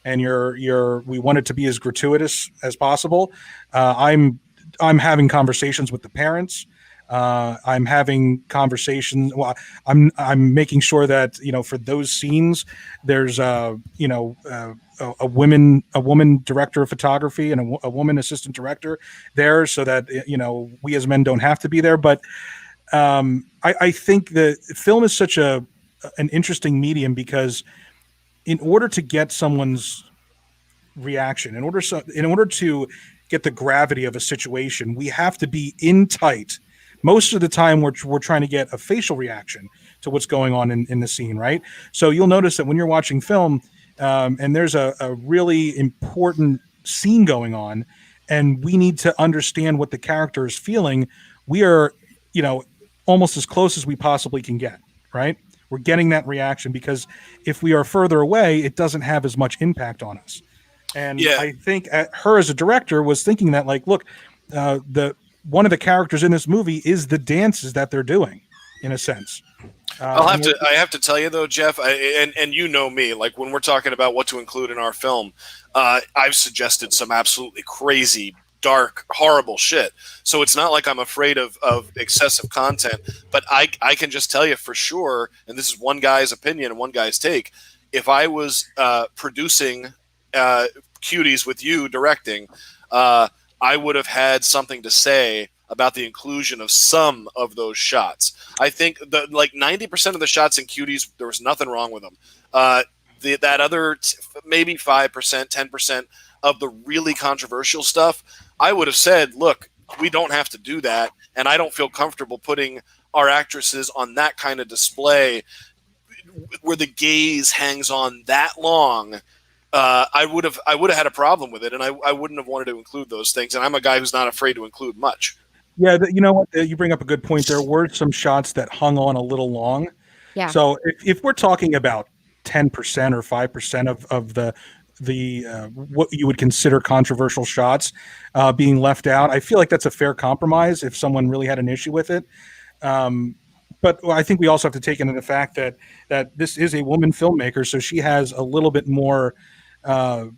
and we want it to be as gratuitous as possible. I'm having conversations with the parents. I'm having conversations. Well, I'm making sure that for those scenes, there's a woman director of photography and a woman assistant director there, so that we as men don't have to be there. But I think that film is such an interesting medium because in order to get someone's reaction, in order to get the gravity of a situation, we have to be in tight. Most of the time, we're trying to get a facial reaction to what's going on in the scene, right? So you'll notice that when you're watching film and there's a really important scene going on, and we need to understand what the character is feeling, we are, almost as close as we possibly can get, right? We're getting that reaction because if we are further away, it doesn't have as much impact on us. And yeah. I think her as a director was thinking that, like, look, one of the characters in this movie is the dances that they're doing, in a sense. I have to tell you though, Jeff, and you know me, like when we're talking about what to include in our film, I've suggested some absolutely crazy, dark, horrible shit. So it's not like I'm afraid of excessive content, but I can just tell you for sure, and this is one guy's opinion and one guy's take, if I was producing Cuties with you directing, I would have had something to say about the inclusion of some of those shots. I think like 90% of the shots in Cuties, there was nothing wrong with them. That other maybe 5%, 10% of the really controversial stuff, I would have said, look, we don't have to do that, and I don't feel comfortable putting our actresses on that kind of display where the gaze hangs on that long, I would have had a problem with it, and I wouldn't have wanted to include those things. And I'm a guy who's not afraid to include much. Yeah, you know what? You bring up a good point. There were some shots that hung on a little long. Yeah. So if we're talking about 10% or 5% of the what you would consider controversial shots being left out, I feel like that's a fair compromise if someone really had an issue with it. But I think we also have to take into the fact that this is a woman filmmaker, so she has a little bit more, a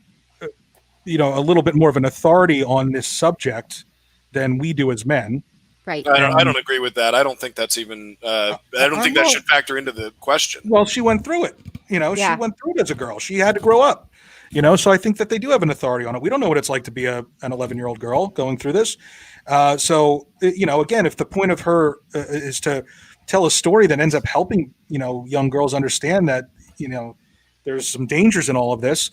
little bit more of an authority on this subject than we do as men. Right. I don't agree with that. I don't think that's even. I don't think that should factor into the question. Well, she went through it. She went through it as a girl. She had to grow up. So I think that they do have an authority on it. We don't know what it's like to be an 11-year-old girl going through this. So again, if the point of her is to tell a story that ends up helping young girls understand that there's some dangers in all of this,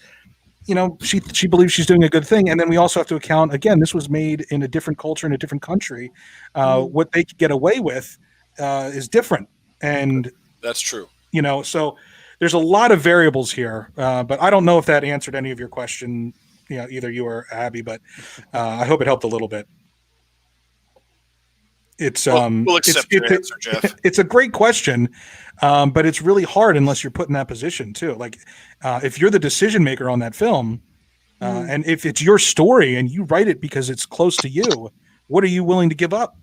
she believes she's doing a good thing. And then we also have to account, again, this was made in a different culture, in a different country. What they could get away with is different. And that's true. So there's a lot of variables here, but I don't know if that answered any of your question, either you or Abby, but I hope it helped a little bit. We'll accept your answer, Jeff. It's a great question, but it's really hard unless you're put in that position too. Like if you're the decision maker on that film, and if it's your story and you write it because it's close to you, what are you willing to give up?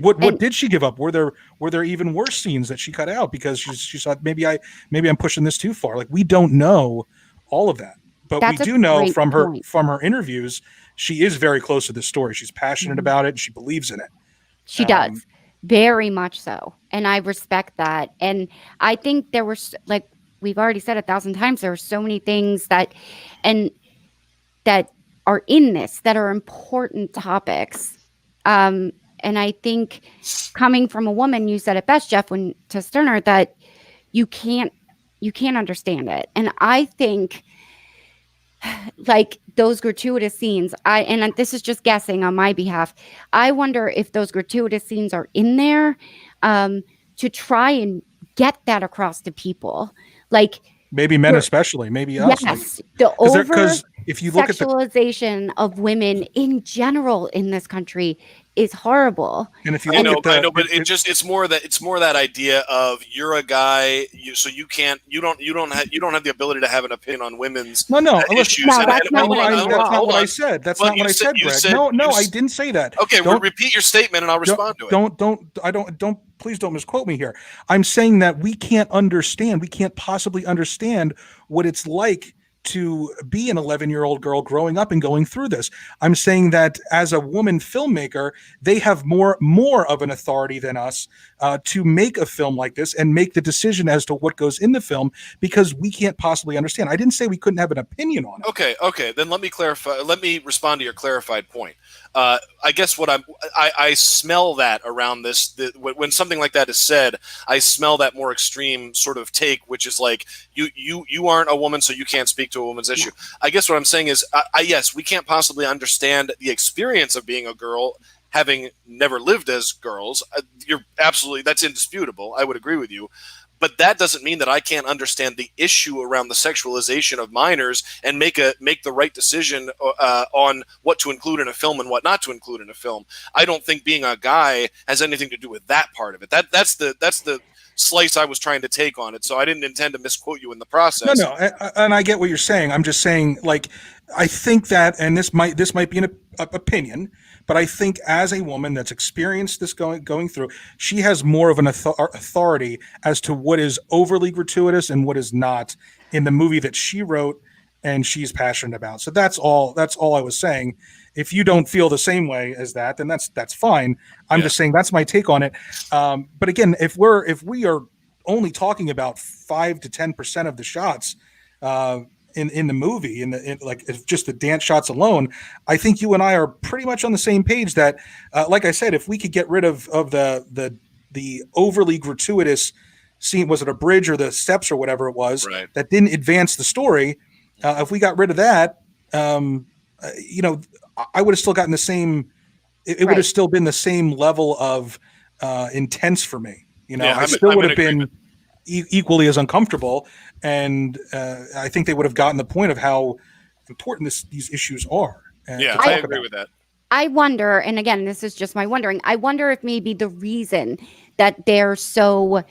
What did she give up? Were there even worse scenes that she cut out because she thought maybe I'm pushing this too far? Like we don't know all of that, but we do know from her interviews, she is very close to this story. She's passionate about it and she believes in it. She does, very much so, and I respect that. And I think there were, like we've already said 1,000 times, there are so many things that are in this that are important topics. And I think coming from a woman, you said it best, Jeff, to Sterner, that you can't understand it. And I think like those gratuitous scenes, and this is just guessing on my behalf, I wonder if those gratuitous scenes are in there to try and get that across to people. Like maybe men especially, maybe us. Yes, like, because if you look at the sexualization of women in general in this country is horrible. And if you look I know, but it's more that idea of you're a guy, so you don't have the ability to have an opinion on women's issues. No, that's not what I said. That's not what I said, Greg. No, I didn't say that. Okay, well, repeat your statement and I'll respond to it. Please don't misquote me here. I'm saying that we can't possibly understand what it's like to be an 11-year-old girl growing up and going through this. I'm saying that as a woman filmmaker, they have more of an authority than us to make a film like this and make the decision as to what goes in the film, because we can't possibly understand. I didn't say we couldn't have an opinion on it. Okay. Then let me clarify. Let me respond to your clarified point. I guess what I smell that around this, when something like that is said, I smell that more extreme sort of take, which is like you aren't a woman, so you can't speak to a woman's issue. I guess what I'm saying is, yes, we can't possibly understand the experience of being a girl, having never lived as girls. You're absolutely, that's indisputable. I would agree with you. But that doesn't mean that I can't understand the issue around the sexualization of minors and make the right decision on what to include in a film and what not to include in a film. I don't think being a guy has anything to do with that part of it. That's the slice I was trying to take on it. So I didn't intend to misquote you in the process. No, and I get what you're saying. I'm just saying, like, I think that, and this might be an opinion, but I think as a woman that's experienced this going through, she has more of an authority as to what is overly gratuitous and what is not in the movie that she wrote and she's passionate about. So that's all I was saying. If you don't feel the same way as that, then that's fine. I'm just saying that's my take on it. But again, if we are only talking about 5 to 10% of the shots in the movie, if just the dance shots alone, I think you and I are pretty much on the same page that, like I said, if we could get rid of the overly gratuitous scene, was it a bridge or the steps or whatever it was, right, that didn't advance the story, if we got rid of that, I would have still gotten the same. It would have still been the same level of intense for me. I still would have been. equally as uncomfortable. And I think they would have gotten the point of how important these issues are. Yeah, I agree with that. I wonder, and again, this is just my wondering, I wonder if maybe the reason that they're so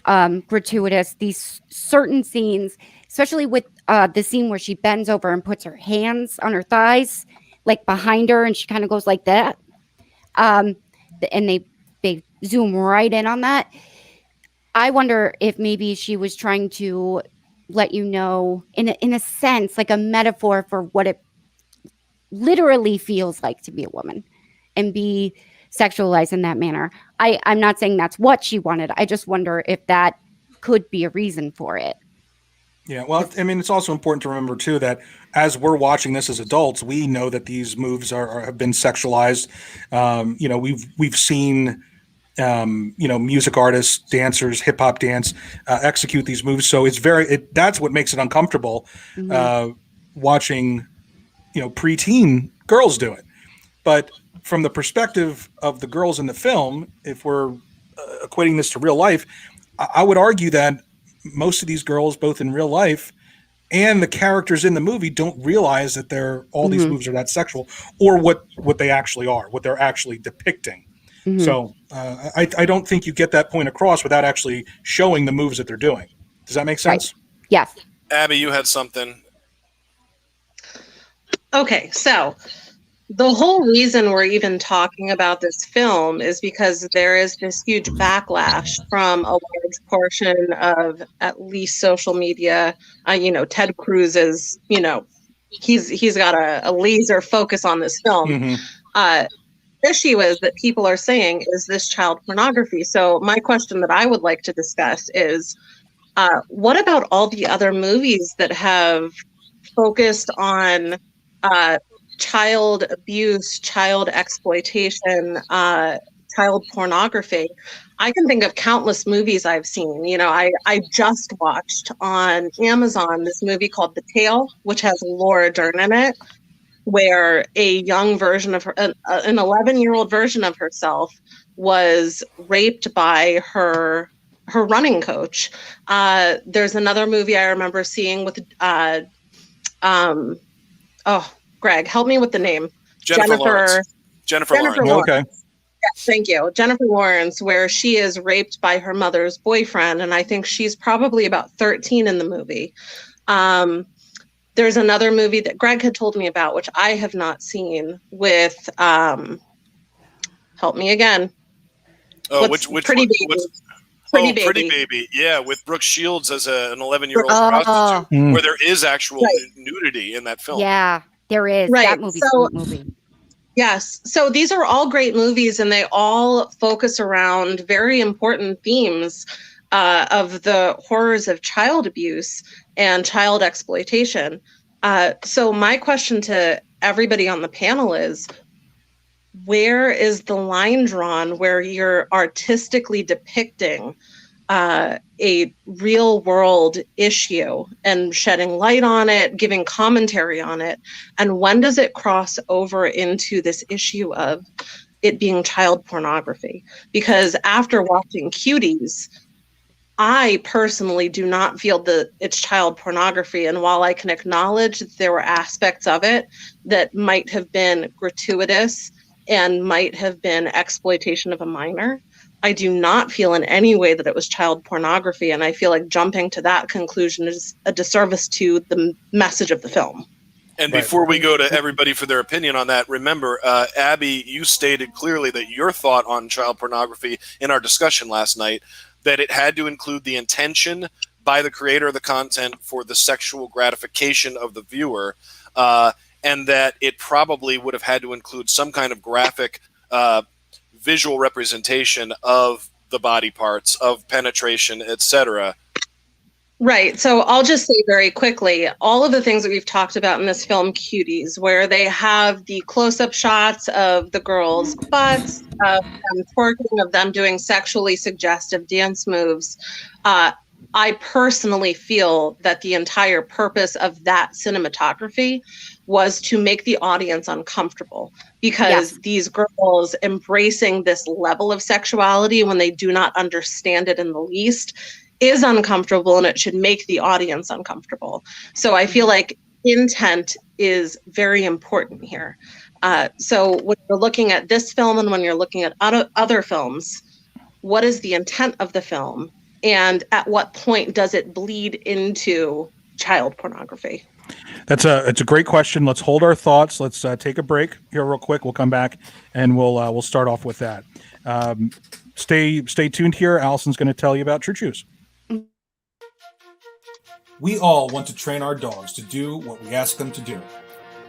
gratuitous, these certain scenes, especially with the scene where she bends over and puts her hands on her thighs, like behind her, and she kind of goes like that. And they zoom right in on that. I wonder if maybe she was trying to let you know, in a sense, like a metaphor for what it literally feels like to be a woman and be sexualized in that manner. I'm not saying that's what she wanted. I just wonder if that could be a reason for it. Yeah, well, I mean, it's also important to remember too that as we're watching this as adults, we know that these moves have been sexualized. You know, we've seen you know, music artists, dancers, hip hop dance execute these moves. So it's that's what makes it uncomfortable watching, you know, preteen girls do it. But from the perspective of the girls in the film, if we're equating this to real life, I would argue that most of these girls, both in real life and the characters in the movie, don't realize that all these moves are that sexual, or what they actually are, what they're actually depicting. So I don't think you get that point across without actually showing the moves that they're doing. Does that make sense? Right. Yes. Abby, you had something. Okay, so the whole reason we're even talking about this film is because there is this huge backlash from a large portion of at least social media. You know, Ted Cruz is, you know, he's got a laser focus on this film. Issue is that people are saying, is this child pornography? So my question that I would like to discuss is, what about all the other movies that have focused on child abuse, child exploitation, child pornography? I can think of countless movies I've seen. You know, I just watched on Amazon this movie called The Tale, which has Laura Dern in it, where a young version of her, an 11-year-old version of herself, was raped by her running coach. There's another movie I remember seeing with, Greg, help me with the name. Jennifer Lawrence. Okay. Yes, thank you. Jennifer Lawrence, where she is raped by her mother's boyfriend, and I think she's probably about 13 in the movie. There's another movie that Greg had told me about, which I have not seen, with help me again. Oh, which Pretty Baby. Pretty Baby. Yeah, with Brooke Shields as an 11-year-old prostitute, where there is actual nudity in that film. Yeah, there is. Right. That movie's a great movie. Yes. So these are all great movies, and they all focus around very important themes of the horrors of child abuse and child exploitation. So my question to everybody on the panel is, where is the line drawn where you're artistically depicting a real world issue and shedding light on it, giving commentary on it? And when does it cross over into this issue of it being child pornography? Because after watching Cuties, I personally do not feel that it's child pornography. And while I can acknowledge that there were aspects of it that might have been gratuitous and might have been exploitation of a minor, I do not feel in any way that it was child pornography. And I feel like jumping to that conclusion is a disservice to the message of the film. And before we go to everybody for their opinion on that, remember, Abby, you stated clearly that your thought on child pornography in our discussion last night, that it had to include the intention by the creator of the content for the sexual gratification of the viewer, and that it probably would have had to include some kind of graphic visual representation of the body parts, of penetration, etc. Right. So I'll just say very quickly, all of the things that we've talked about in this film, Cuties, where they have the close-up shots of the girls' butts, of them twerking, of them doing sexually suggestive dance moves, I personally feel that the entire purpose of that cinematography was to make the audience uncomfortable, because these girls embracing this level of sexuality when they do not understand it in the least is uncomfortable and it should make the audience uncomfortable. So I feel like intent is very important here. So when you're looking at this film and when you're looking at other films, what is the intent of the film? And at what point does it bleed into child pornography? It's a great question. Let's hold our thoughts. Let's take a break here real quick. We'll come back and we'll start off with that. Stay tuned here. Allison's going to tell you about True Chews. We all want to train our dogs to do what we ask them to do.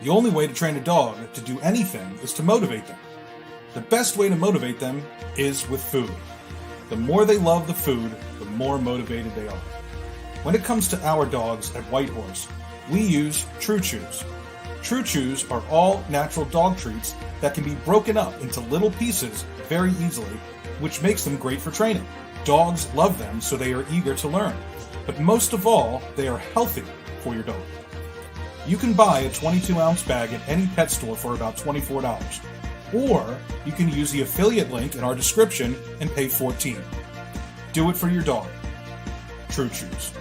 The only way to train a dog to do anything is to motivate them. The best way to motivate them is with food. The more they love the food, the more motivated they are. When it comes to our dogs at Whitehorse, we use True Chews. True Chews are all natural dog treats that can be broken up into little pieces very easily, which makes them great for training. Dogs love them, so they are eager to learn. But most of all, they are healthy for your dog. You can buy a 22-ounce bag at any pet store for about $24. Or you can use the affiliate link in our description and pay $14. Do it for your dog. True Chews.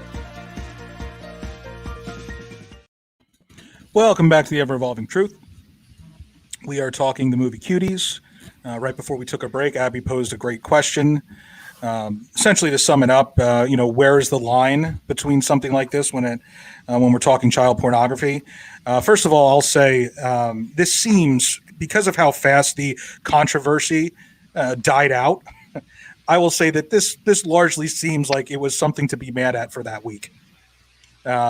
Welcome back to the Ever-Evolving Truth. We are talking the movie Cuties. Right before we took a break, Abby posed a great question. Essentially, to sum it up, where is the line between something like this when we're talking child pornography? First of all, I'll say this seems, because of how fast the controversy died out, I will say that this largely seems like it was something to be mad at for that week.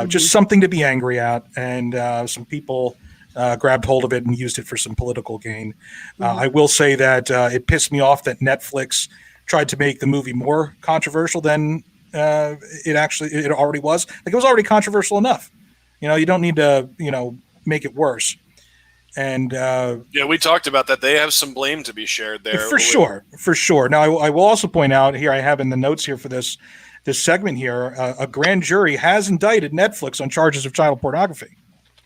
Just something to be angry at, and some people grabbed hold of it and used it for some political gain. I will say that it pissed me off that Netflix tried to make the movie more controversial than it already was. Like, it was already controversial enough. You don't need to make it worse. And we talked about that. They have some blame to be shared there. For sure. Now, I will also point out here, I have in the notes here for this segment here, a grand jury has indicted Netflix on charges of child pornography.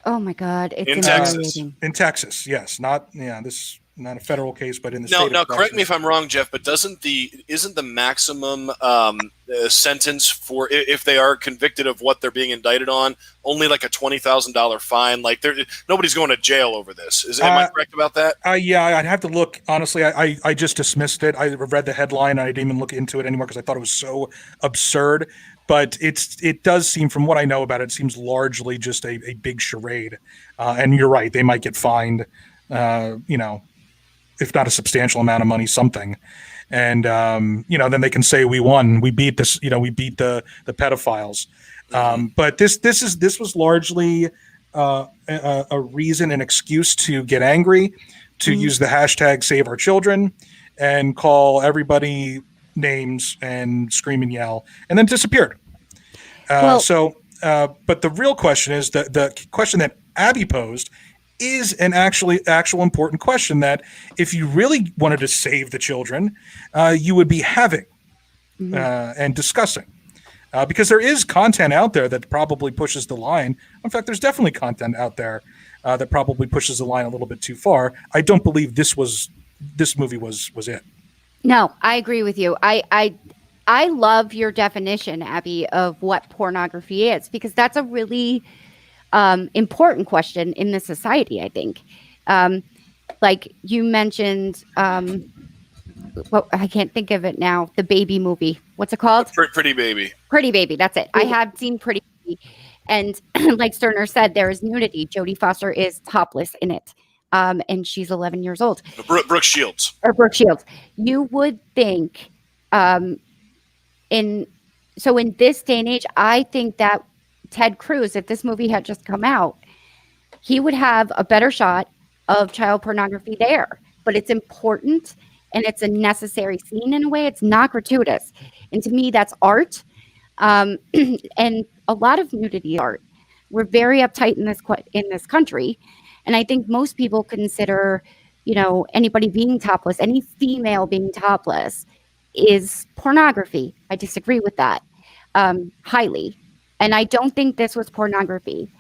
Oh my God! It's in Texas. In Texas, yes, not a federal case, but in the state. Now, correct me if I'm wrong, Jeff, but isn't the maximum sentence for if they are convicted of what they're being indicted on only like a $20,000 fine? Like, nobody's going to jail over this. Am I correct about that? Yeah, I'd have to look. Honestly, I just dismissed it. I read the headline. And I didn't even look into it anymore because I thought it was so absurd. But it does seem, from what I know about it, seems largely just a big charade. And you're right; they might get fined. If not a substantial amount of money, something. And, then they can say we won, we beat this, we beat the pedophiles. But this was largely a reason, an excuse to get angry, to use the hashtag Save Our Children and call everybody names and scream and yell, and then disappeared. But the real question is the question that Abby posed is an actual important question that if you really wanted to save the children, you would be having and discussing. Because there is content out there that probably pushes the line. In fact, there's definitely content out there that probably pushes the line a little bit too far. I don't believe this movie was it. No, I agree with you. I love your definition, Abby, of what pornography is, because that's a really important question in the society, I think. Like you mentioned, I can't think of it now, the baby movie. What's it called? Pretty Baby. Pretty Baby, that's it. I have seen Pretty Baby. And like Sterner said, there is nudity. Jodie Foster is topless in it. And she's 11 years old. Brooke Shields. Or Brooke Shields. You would think, in this day and age, I think that Ted Cruz, if this movie had just come out, he would have a better shot of child pornography there. But it's important, and it's a necessary scene in a way. It's not gratuitous. And to me, that's art. And a lot of nudity is art. We're very uptight in this country. And I think most people consider, anybody being topless, any female being topless is pornography. I disagree with that highly. And I don't think this was pornography.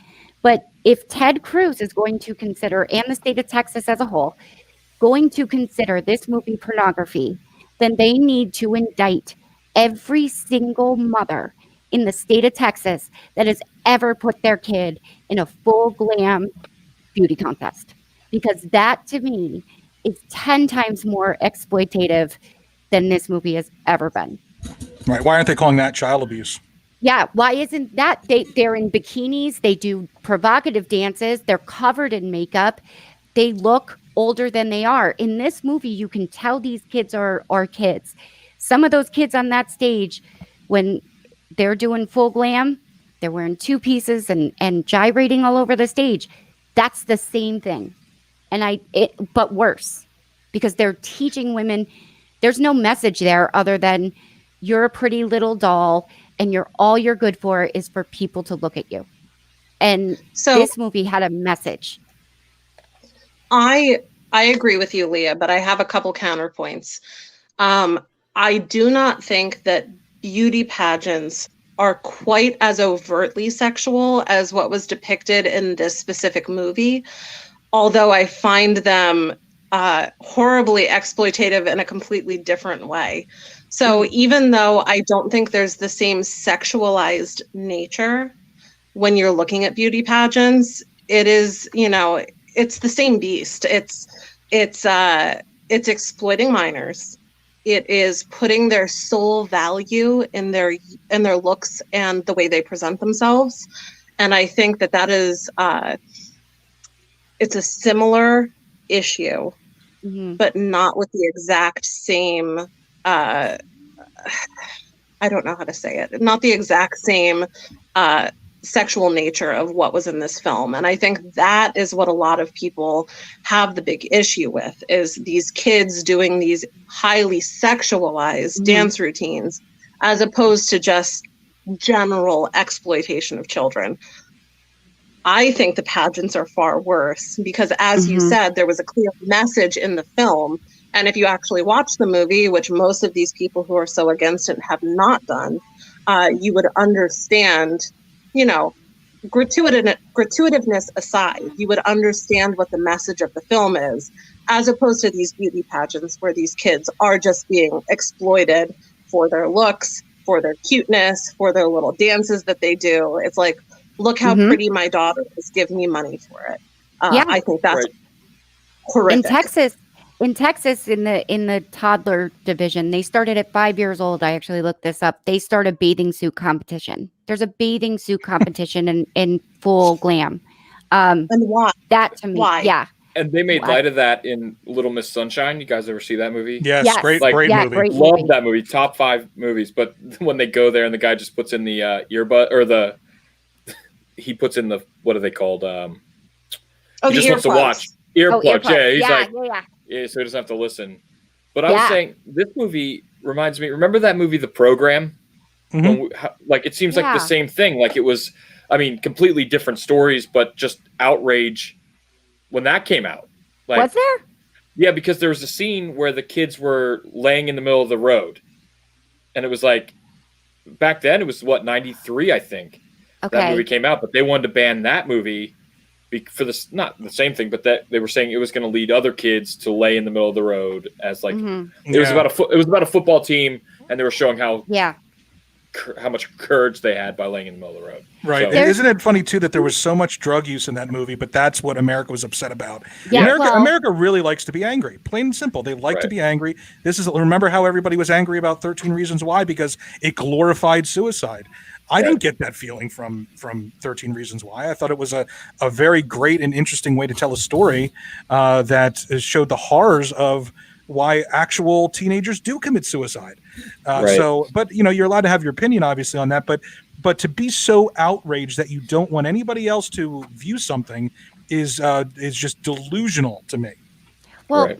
But if Ted Cruz is going to consider, and the state of Texas as a whole, going to consider this movie pornography, then they need to indict every single mother in the state of Texas that has ever put their kid in a full glam beauty contest, because that to me is 10 times more exploitative than this movie has ever been. Right. Why aren't they calling that child abuse? Yeah, why isn't that? They're in bikinis, they do provocative dances, they're covered in makeup, they look older than they are. In this movie, you can tell these kids are kids. Some of those kids on that stage, when they're doing full glam, they're wearing two pieces and gyrating all over the stage. That's the same thing. But worse, because they're teaching women. There's no message there other than you're a pretty little doll and all you're good for is for people to look at you. And So this movie had a message. I agree with you, Leah, but I have a couple counterpoints. I do not think that beauty pageants are quite as overtly sexual as what was depicted in this specific movie, although I find them horribly exploitative in a completely different way. So even though I don't think there's the same sexualized nature when you're looking at beauty pageants, it is, it's the same beast. It's exploiting minors. It is putting their sole value in their looks and the way they present themselves. And I think that is it's a similar issue, but not with the exact same I don't know how to say it. Not the exact same sexual nature of what was in this film. And I think that is what a lot of people have the big issue with, is these kids doing these highly sexualized dance routines as opposed to just general exploitation of children. I think the pageants are far worse because, as you said, there was a clear message in the film. And if you actually watch the movie, which most of these people who are so against it have not done, you would understand, gratuitiveness aside, you would understand what the message of the film is, as opposed to these beauty pageants where these kids are just being exploited for their looks, for their cuteness, for their little dances that they do. It's like, look how pretty my daughter is, give me money for it. I think that's horrific. In Texas, in the toddler division, they started at 5 years old. I actually looked this up. They start a bathing suit competition. There's a bathing suit competition in full glam. And why? That to me, why? Yeah. And they made light of that in Little Miss Sunshine. You guys ever see that movie? Yes. Great movie. Love that movie. Top 5 movies. But when they go there and the guy just puts in the earbud, or he puts in the, what are they called? He just wants to watch earplugs. Yeah, he's yeah, so he doesn't have to listen. But I was saying, this movie reminds me. Remember that movie, The Program? It seems like the same thing. Like it was, completely different stories, but just outrage when that came out. Like, was there? Yeah, because there was a scene where the kids were laying in the middle of the road, and it was like, back then it was 93, I think. Okay. That movie came out, but they wanted to ban that movie for this, not the same thing, but that they were saying it was going to lead other kids to lay in the middle of the road as like it was about a football team, and they were showing how much courage they had by laying in the middle of the road. Right. So, isn't it funny too that there was so much drug use in that movie, but that's what America was upset about. Yeah, America really likes to be angry. Plain and simple. They like to be angry. Remember how everybody was angry about 13 Reasons Why? Because it glorified suicide. I didn't get that feeling from 13 Reasons Why. I thought it was a very great and interesting way to tell a story that showed the horrors of why actual teenagers do commit suicide. But you're allowed to have your opinion, obviously, on that. But to be so outraged that you don't want anybody else to view something is just delusional to me. Well,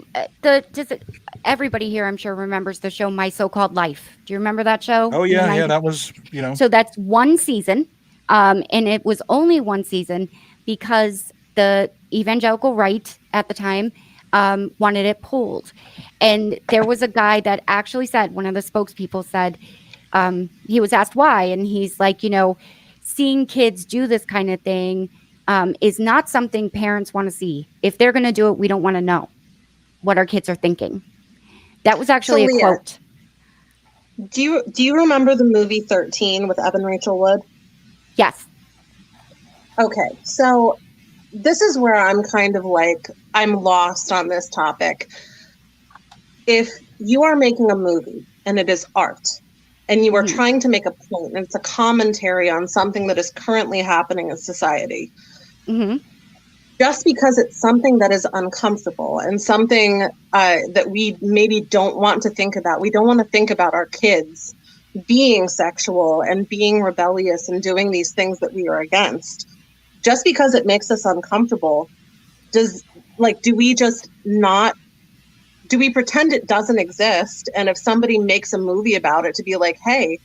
everybody here, I'm sure, remembers the show My So-Called Life. Do you remember that show? Oh, yeah, that was, So that's one season, and it was only one season because the evangelical right at the time wanted it pulled. And there was a guy that actually said, one of the spokespeople said, he was asked why, and he's like, seeing kids do this kind of thing is not something parents want to see. If they're going to do it, we don't want to know what our kids are thinking. That was actually a quote. Do you remember the movie 13 with Evan Rachel Wood? Yes. Okay, so this is where I'm kind of like, I'm lost on this topic. If you are making a movie and it is art, and you are Mhm. trying to make a point, and it's a commentary on something that is currently happening in society, Mhm. just because it's something that is uncomfortable and something that we maybe don't want to think about. We don't want to think about our kids being sexual and being rebellious and doing these things that we are against. Just because it makes us uncomfortable, do we just not, do we pretend it doesn't exist? And if somebody makes a movie about it, to be like, hey,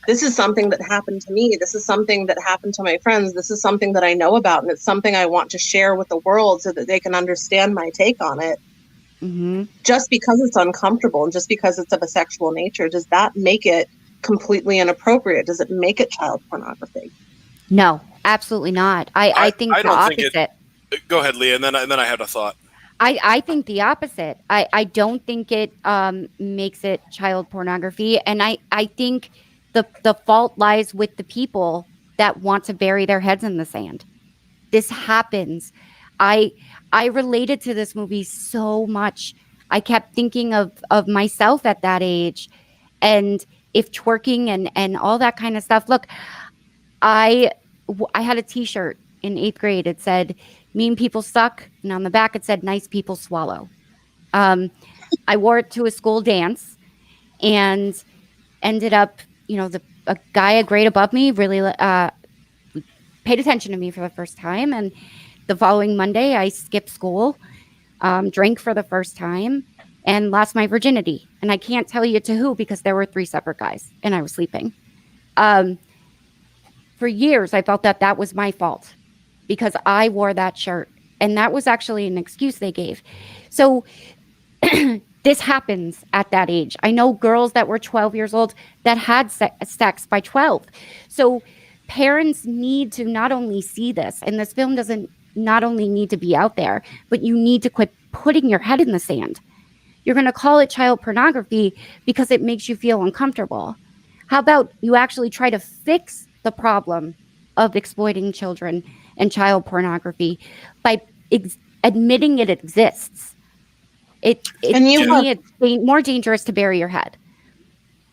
this is something that happened to me. This is something that happened to my friends. This is something that I know about, and it's something I want to share with the world so that they can understand my take on it. Mhm. Just because it's uncomfortable and just because it's of a sexual nature, does that make it completely inappropriate? Does it make it child pornography? No, absolutely not. I think I the don't think it. opposite. Go ahead, Leah, and then I had a thought. I think the opposite. I don't think it makes it child pornography, and I think the fault lies with the people that want to bury their heads in the sand. This happens. I I related to this movie so much. I kept thinking of myself at that age, and if twerking and all that kind of stuff. Look, I I had a T-shirt in 8th grade. It said "Mean people suck," and on the back it said "Nice people swallow." Um, I wore it to a school dance, and ended up, a guy a grade above me really paid attention to me for the first time, and the following Monday I skipped school, drank for the first time, and lost my virginity. And I can't tell you to who because there were 3 separate guys, and I was sleeping. Um, for years, I felt that that was my fault because I wore that shirt. And that was actually an excuse they gave. So this happens at that age. I know girls that were 12 years old that had sex by 12. So parents need to not only see this, and this film doesn't not only need to be out there, but you need to quit putting your head in the sand. You're going to call it child pornography because it makes you feel uncomfortable. How about you actually try to fix the problem of exploiting children and child pornography by admitting it exists? And To you have me, it's more dangerous to bury your head.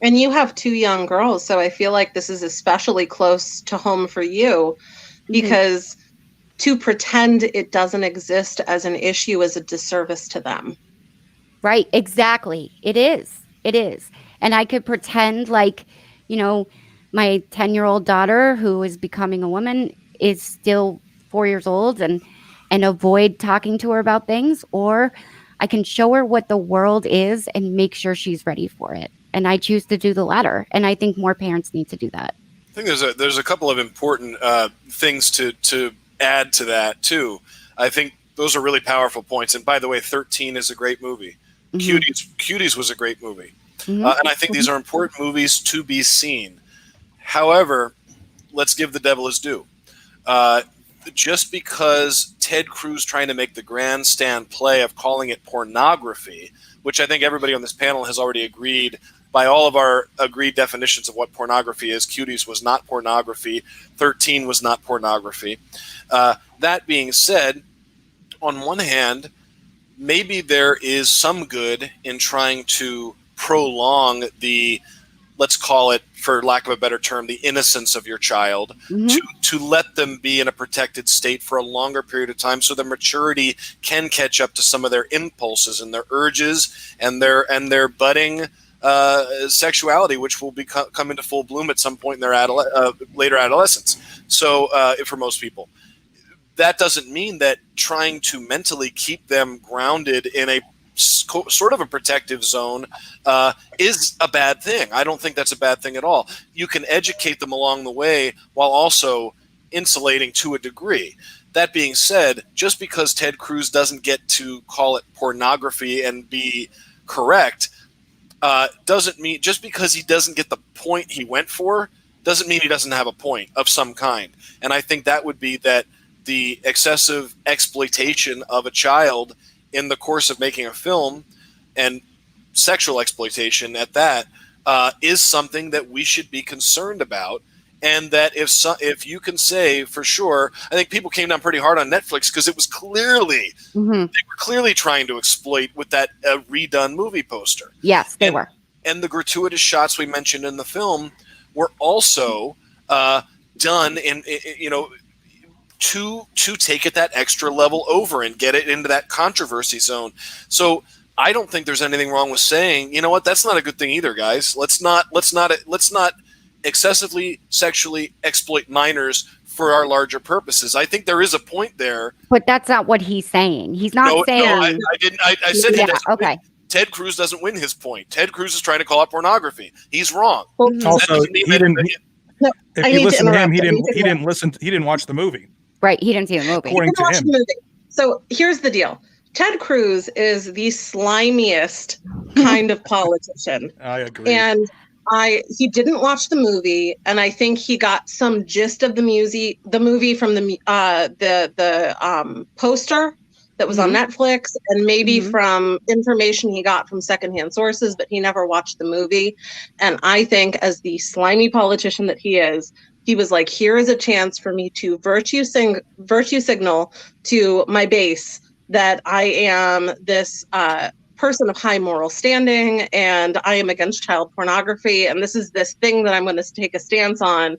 and you have 2 young girls, so I feel like this is especially close to home for you, because to pretend it doesn't exist as an issue is a disservice to them. Right, exactly. It is. It is. And I could pretend like, you know, my 10-year-old daughter who is becoming a woman is still 4 years old, and avoid talking to her about things, or I can show her what the world is and make sure she's ready for it. And I choose to do the latter, and I think more parents need to do that. I think there's a couple of important things to add to that too. I think those are really powerful points. And by the way, 13 is a great movie. Mhm. Cuties was a great movie, Mhm. and I think these are important movies to be seen. However, let's give the devil his due. Uh, just because Ted Cruz trying to make the grandstand play of calling it pornography, which I think everybody on this panel has already agreed by all of our agreed definitions of what pornography is. Cuties was not pornography. 13 was not pornography. That being said, on one hand, maybe there is some good in trying to prolong the, let's call it, for lack of a better term, the innocence of your child, Mhm. to let them be in a protected state for a longer period of time so their maturity can catch up to some of their impulses and their urges and their budding sexuality, which will come into full bloom at some point in their later adolescence. So for most people, that doesn't mean that trying to mentally keep them grounded in a sort of a protective zone is a bad thing. I don't think that's a bad thing at all. You can educate them along the way while also insulating to a degree. That being said, just because Ted Cruz doesn't get to call it pornography and be correct, doesn't mean, just because he doesn't get the point he went for, doesn't mean he doesn't have a point of some kind. And I think that would be that the excessive exploitation of a child in the course of making a film, and sexual exploitation at that, is something that we should be concerned about. And that if you can say for sure, I think people came down pretty hard on Netflix because it was clearly they were clearly trying to exploit with that redone movie poster. Yes, they were. And the gratuitous shots we mentioned in the film were also done in to take it that extra level over and get it into that controversy zone. So I don't think there's anything wrong with saying, you know what, that's not a good thing either, guys. Let's not excessively sexually exploit minors for our larger purposes. I think there is a point there. But that's not what he's saying. He's not saying. No, I didn't. I said he doesn't. Okay. Ted Cruz doesn't win his point. Ted Cruz is trying to call it pornography. He's wrong. Also, he didn't. If you listen to him, he didn't listen. He didn't watch the movie. Right. He didn't see the movie. According to him. So here's the deal. Ted Cruz is the slimiest kind of politician. I agree. And he didn't watch the movie, and I think he got some gist of the movie from the poster that was on Netflix, and maybe from information he got from secondhand sources, but he never watched the movie. And I think, as the slimy politician that he is, he was like, here is a chance for me to virtue signal to my base that I am this person of high moral standing, and I am against child pornography, and this is this thing that I'm going to take a stance on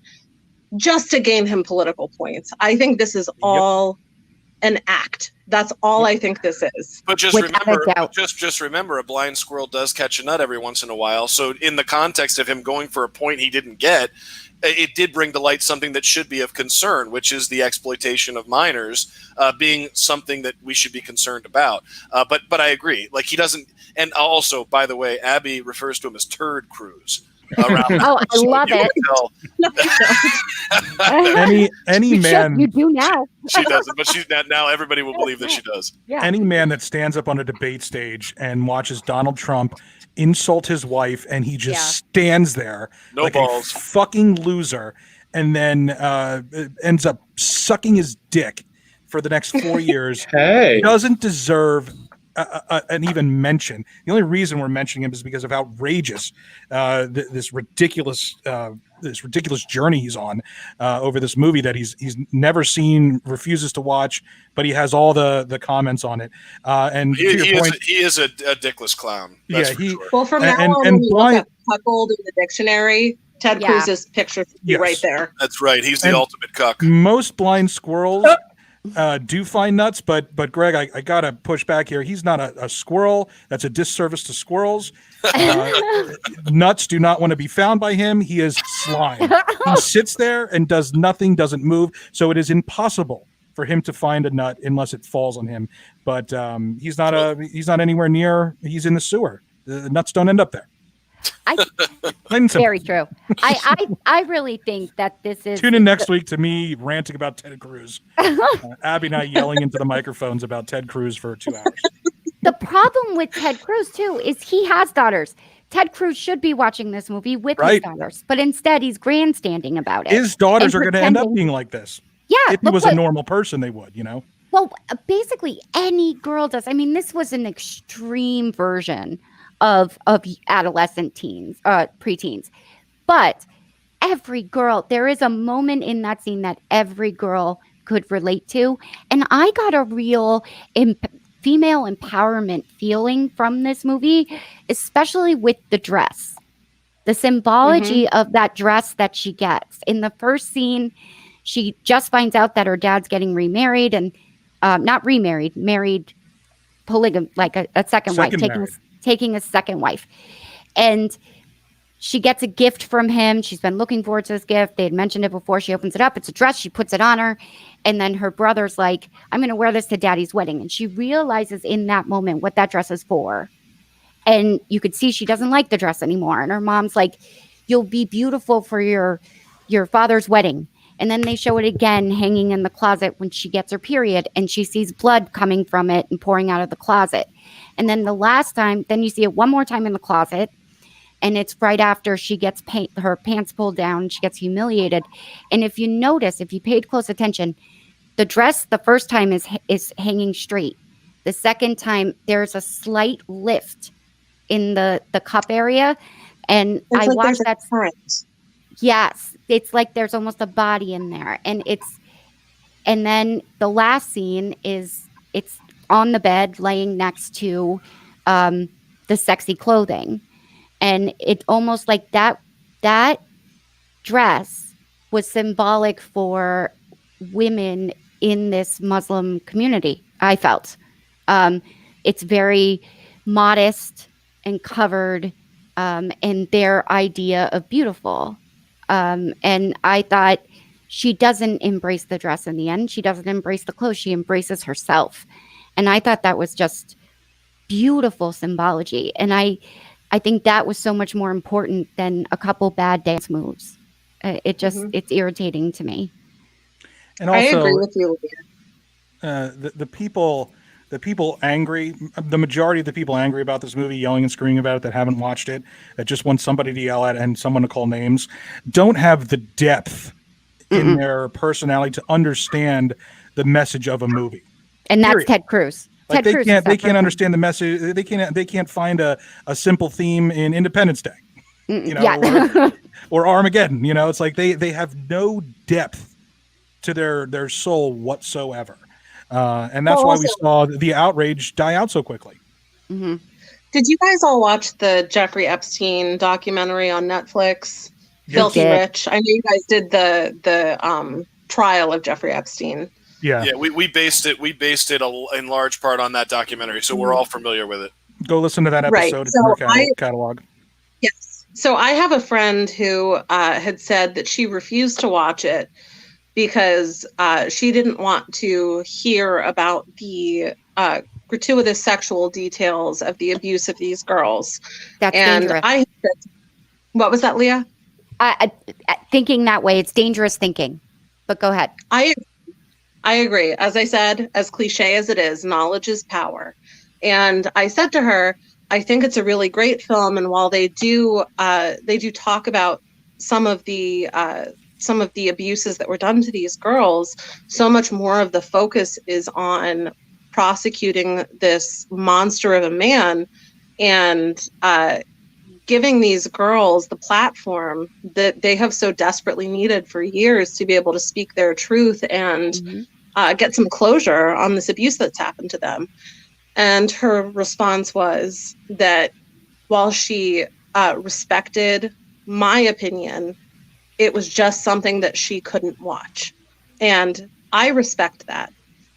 just to gain him political points. I think this is all an act. That's all I think this is. But just remember, a blind squirrel does catch a nut every once in a while. So in the context of him going for a point he didn't get, it did bring to light something that should be of concern, which is the exploitation of minors being something that we should be concerned about. But I agree. Like, he doesn't. And also, by the way, Abby refers to him as Turd Cruz. I love it. Any man. You do now. She doesn't, but she's not now. Everybody will believe that she does. Yeah. Any man that stands up on a debate stage and watches Donald Trump insult his wife, and he just stands there like balls. a fucking loser, and then ends up sucking his dick for the next 4 years, doesn't deserve an even mention. The only reason we're mentioning him is because of how outrageous this ridiculous journey he's on over this movie that he's never seen, refuses to watch, but he has all the comments on it. And he is a dickless clown. That's for sure. Well, from now on, when you look up cuckold in the dictionary, Ted Cruz's picture should be right there. That's right. He's the ultimate cuck. Most blind squirrels do find nuts, but Greg, I gotta push back here. He's not a squirrel. That's a disservice to squirrels. Nuts do not want to be found by him. He is slime. He sits there and does nothing, doesn't move. So it is impossible for him to find a nut unless it falls on him. But he's not anywhere near. He's in the sewer. The nuts don't end up there. Very true. I really think that this is. Tune in next week to me ranting about Ted Cruz. Abby and I yelling into the microphones about Ted Cruz for 2 hours. The problem with Ted Cruz too is he has daughters. Ted Cruz should be watching this movie with his daughters, but instead he's grandstanding about it. His daughters are going to end up being like this. Yeah, if he was a normal person, they would, you know. Well, basically any girl does. I mean, this was an extreme version of adolescent teens, preteens. But every girl, there is a moment in that scene that every girl could relate to. And I got a real female empowerment feeling from this movie, especially with the dress. The symbology of that dress that she gets. In the first scene, she just finds out that her dad's getting remarried and not remarried, married like a second wife, taking a second wife. And she gets a gift from him. She's been looking forward to this gift. They had mentioned it before. She opens it up. It's a dress. She puts it on her. And then her brother's like, I'm going to wear this to daddy's wedding. And she realizes in that moment what that dress is for. And you could see she doesn't like the dress anymore. And her mom's like, you'll be beautiful for your father's wedding. And then they show it again hanging in the closet when she gets her period and she sees blood coming from it and pouring out of the closet. And then the last time, then you see it one more time in the closet. And it's right after she gets her pants pulled down. She gets humiliated. And if you notice, if you paid close attention, the dress the first time is hanging straight. The second time, there's a slight lift in the cup area. And It's I like watched there's a that. current. Yes, it's like there's almost a body in there, and then the last scene is it's on the bed laying next to um, the sexy clothing, and it's almost like that dress was symbolic for women in this Muslim community. I felt it's very modest and covered, and their idea of beautiful. And I thought she doesn't embrace the dress in the end. She doesn't embrace the clothes. She embraces herself. And I thought that was just beautiful symbology. And I think that was so much more important than a couple bad dance moves. It's irritating to me. And I agree also, with you, the people angry, the majority of the people angry about this movie, yelling and screaming about it, that haven't watched it, that just want somebody to yell at and someone to call names, don't have the depth in their personality to understand the message of a movie. And that's Period. Ted Cruz. Like Ted Cruz is that they can't person. understand the message. They can't find a simple theme in Independence Day, you know, Yeah. or Armageddon. You know, it's like they have no depth to their soul whatsoever. And that's Well, why also, we saw the outrage die out so quickly. Mhm. did you guys all watch the Jeffrey Epstein documentary on Netflix? Yes. Filthy We did. Rich. I know you guys did the trial of Jeffrey Epstein. Yeah. Yeah, we based it in large part on that documentary, so we're all familiar with it. Go listen to that Right. episode. It's in So your catalog. Yes. So I have a friend who had said that she refused to watch it because she didn't want to hear about the gratuitous sexual details of the abuse of these girls. That's And dangerous. What was that, Leah? Thinking that way, it's dangerous thinking. But go ahead. I agree. As I said, as cliche as it is, knowledge is power. And I said to her, I think it's a really great film. And while they do talk about some of the abuses that were done to these girls, so much more of the focus is on prosecuting this monster of a man and giving these girls the platform that they have so desperately needed for years to be able to speak their truth and get some closure on this abuse that's happened to them. And her response was that while she respected my opinion, it was just something that she couldn't watch. And I respect that.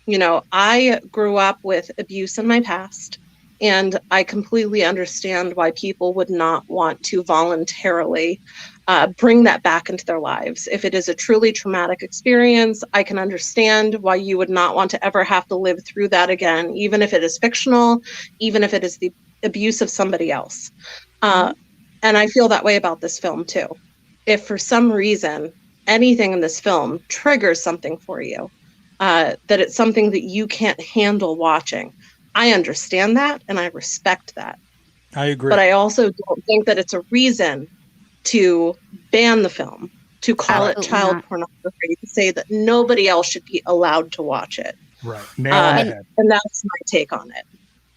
You know, I grew up with abuse in my past, and I completely understand why people would not want to voluntarily bring that back into their lives. If it is a truly traumatic experience, I can understand why you would not want to ever have to live through that again, even if it is fictional, even if it is the abuse of somebody else. And I feel that way about this film too. If for some reason anything in this film triggers something for you, that it's something that you can't handle watching, I understand that and I respect that. I agree. But I also don't think that it's a reason to ban the film, to call it child pornography, to say that nobody else should be allowed to watch it. Right. Nail on the head. And that's my take on it.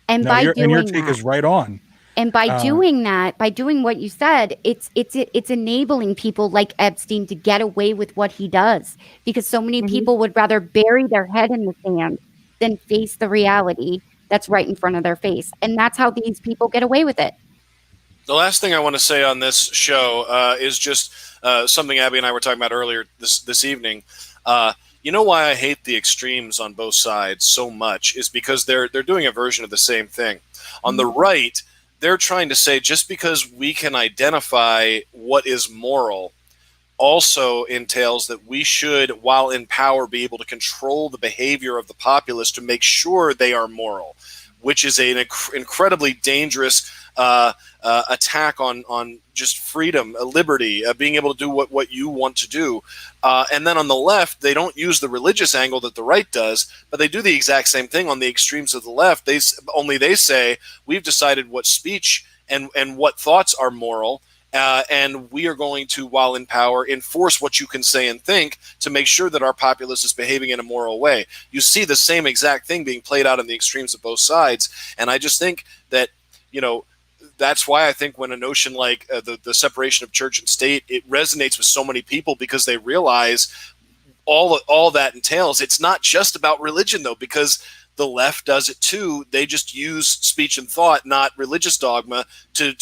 And No, by your doing take that, is right on. and by doing that, by doing what you said, it's enabling people like Epstein to get away with what he does, because so many people would rather bury their head in the sand than face the reality that's right in front of their face. And that's how these people get away with it. The last thing I want to say on this show is just something Abby and I were talking about earlier this evening. You know why I hate the extremes on both sides so much is because they're doing a version of the same thing. On the right, they're trying to say just because we can identify what is moral also entails that we should, while in power, be able to control the behavior of the populace to make sure they are moral, which is an incredibly dangerous attack on just freedom, liberty, being able to do what you want to do. And then on the left, they don't use the religious angle that the right does, but they do the exact same thing on the extremes of the left. They say, we've decided what speech and what thoughts are moral, and we are going to, while in power, enforce what you can say and think to make sure that our populace is behaving in a moral way. You see the same exact thing being played out in the extremes of both sides. And I just think that, you know, that's why I think when a notion like the separation of church and state, it resonates with so many people because they realize all that entails. It's not just about religion, though, because the left does it too. They just use speech and thought, not religious dogma, to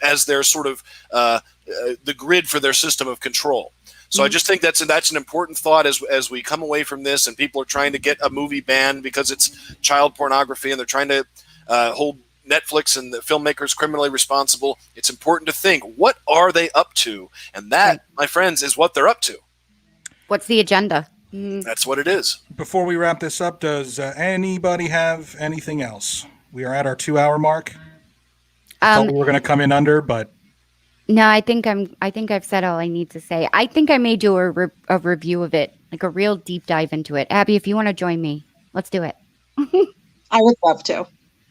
as their sort of the grid for their system of control. So I just think that's an important thought as we come away from this, and people are trying to get a movie banned because it's child pornography, and they're trying to hold Netflix and the filmmakers criminally responsible. It's important to think, what are they up to? And that, my friends, is what they're up to. What's the agenda? That's what it is. Before we wrap this up, does anybody have anything else? We are at our 2-hour mark. I thought we were going to come in under, but no, I think I've said all I need to say. I think I may do a review of it, like a real deep dive into it. Abby, if you want to join me, let's do it. I would love to.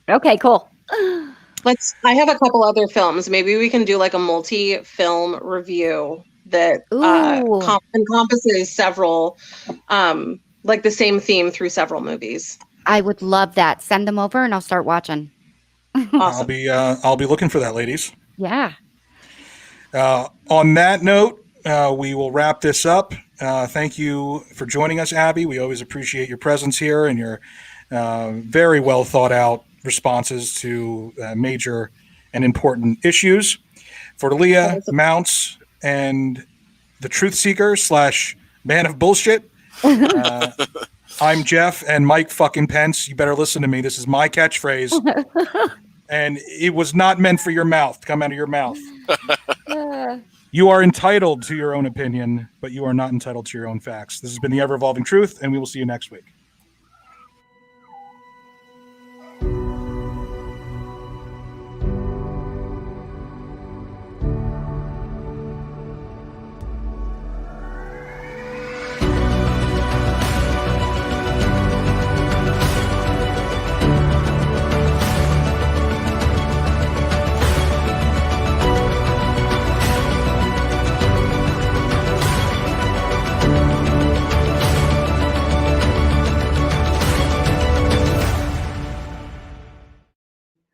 Okay, cool. I have a couple other films. Maybe we can do like a multi-film review that encompasses several, like the same theme through several movies. I would love that. Send them over and I'll start watching. Awesome. I'll be looking for that, ladies. Yeah. On that note, we will wrap this up. Thank you for joining us, Abby. We always appreciate your presence here and your very well thought out responses to major and important issues. For Leah Mounts and the Truth Seeker / Man of Bullshit, I'm Jeff, and Mike fucking Pence. You better listen to me. This is my catchphrase. And it was not meant for your mouth to come out of your mouth. You are entitled to your own opinion, but you are not entitled to your own facts. This has been the Ever Evolving Truth, and we will see you next week.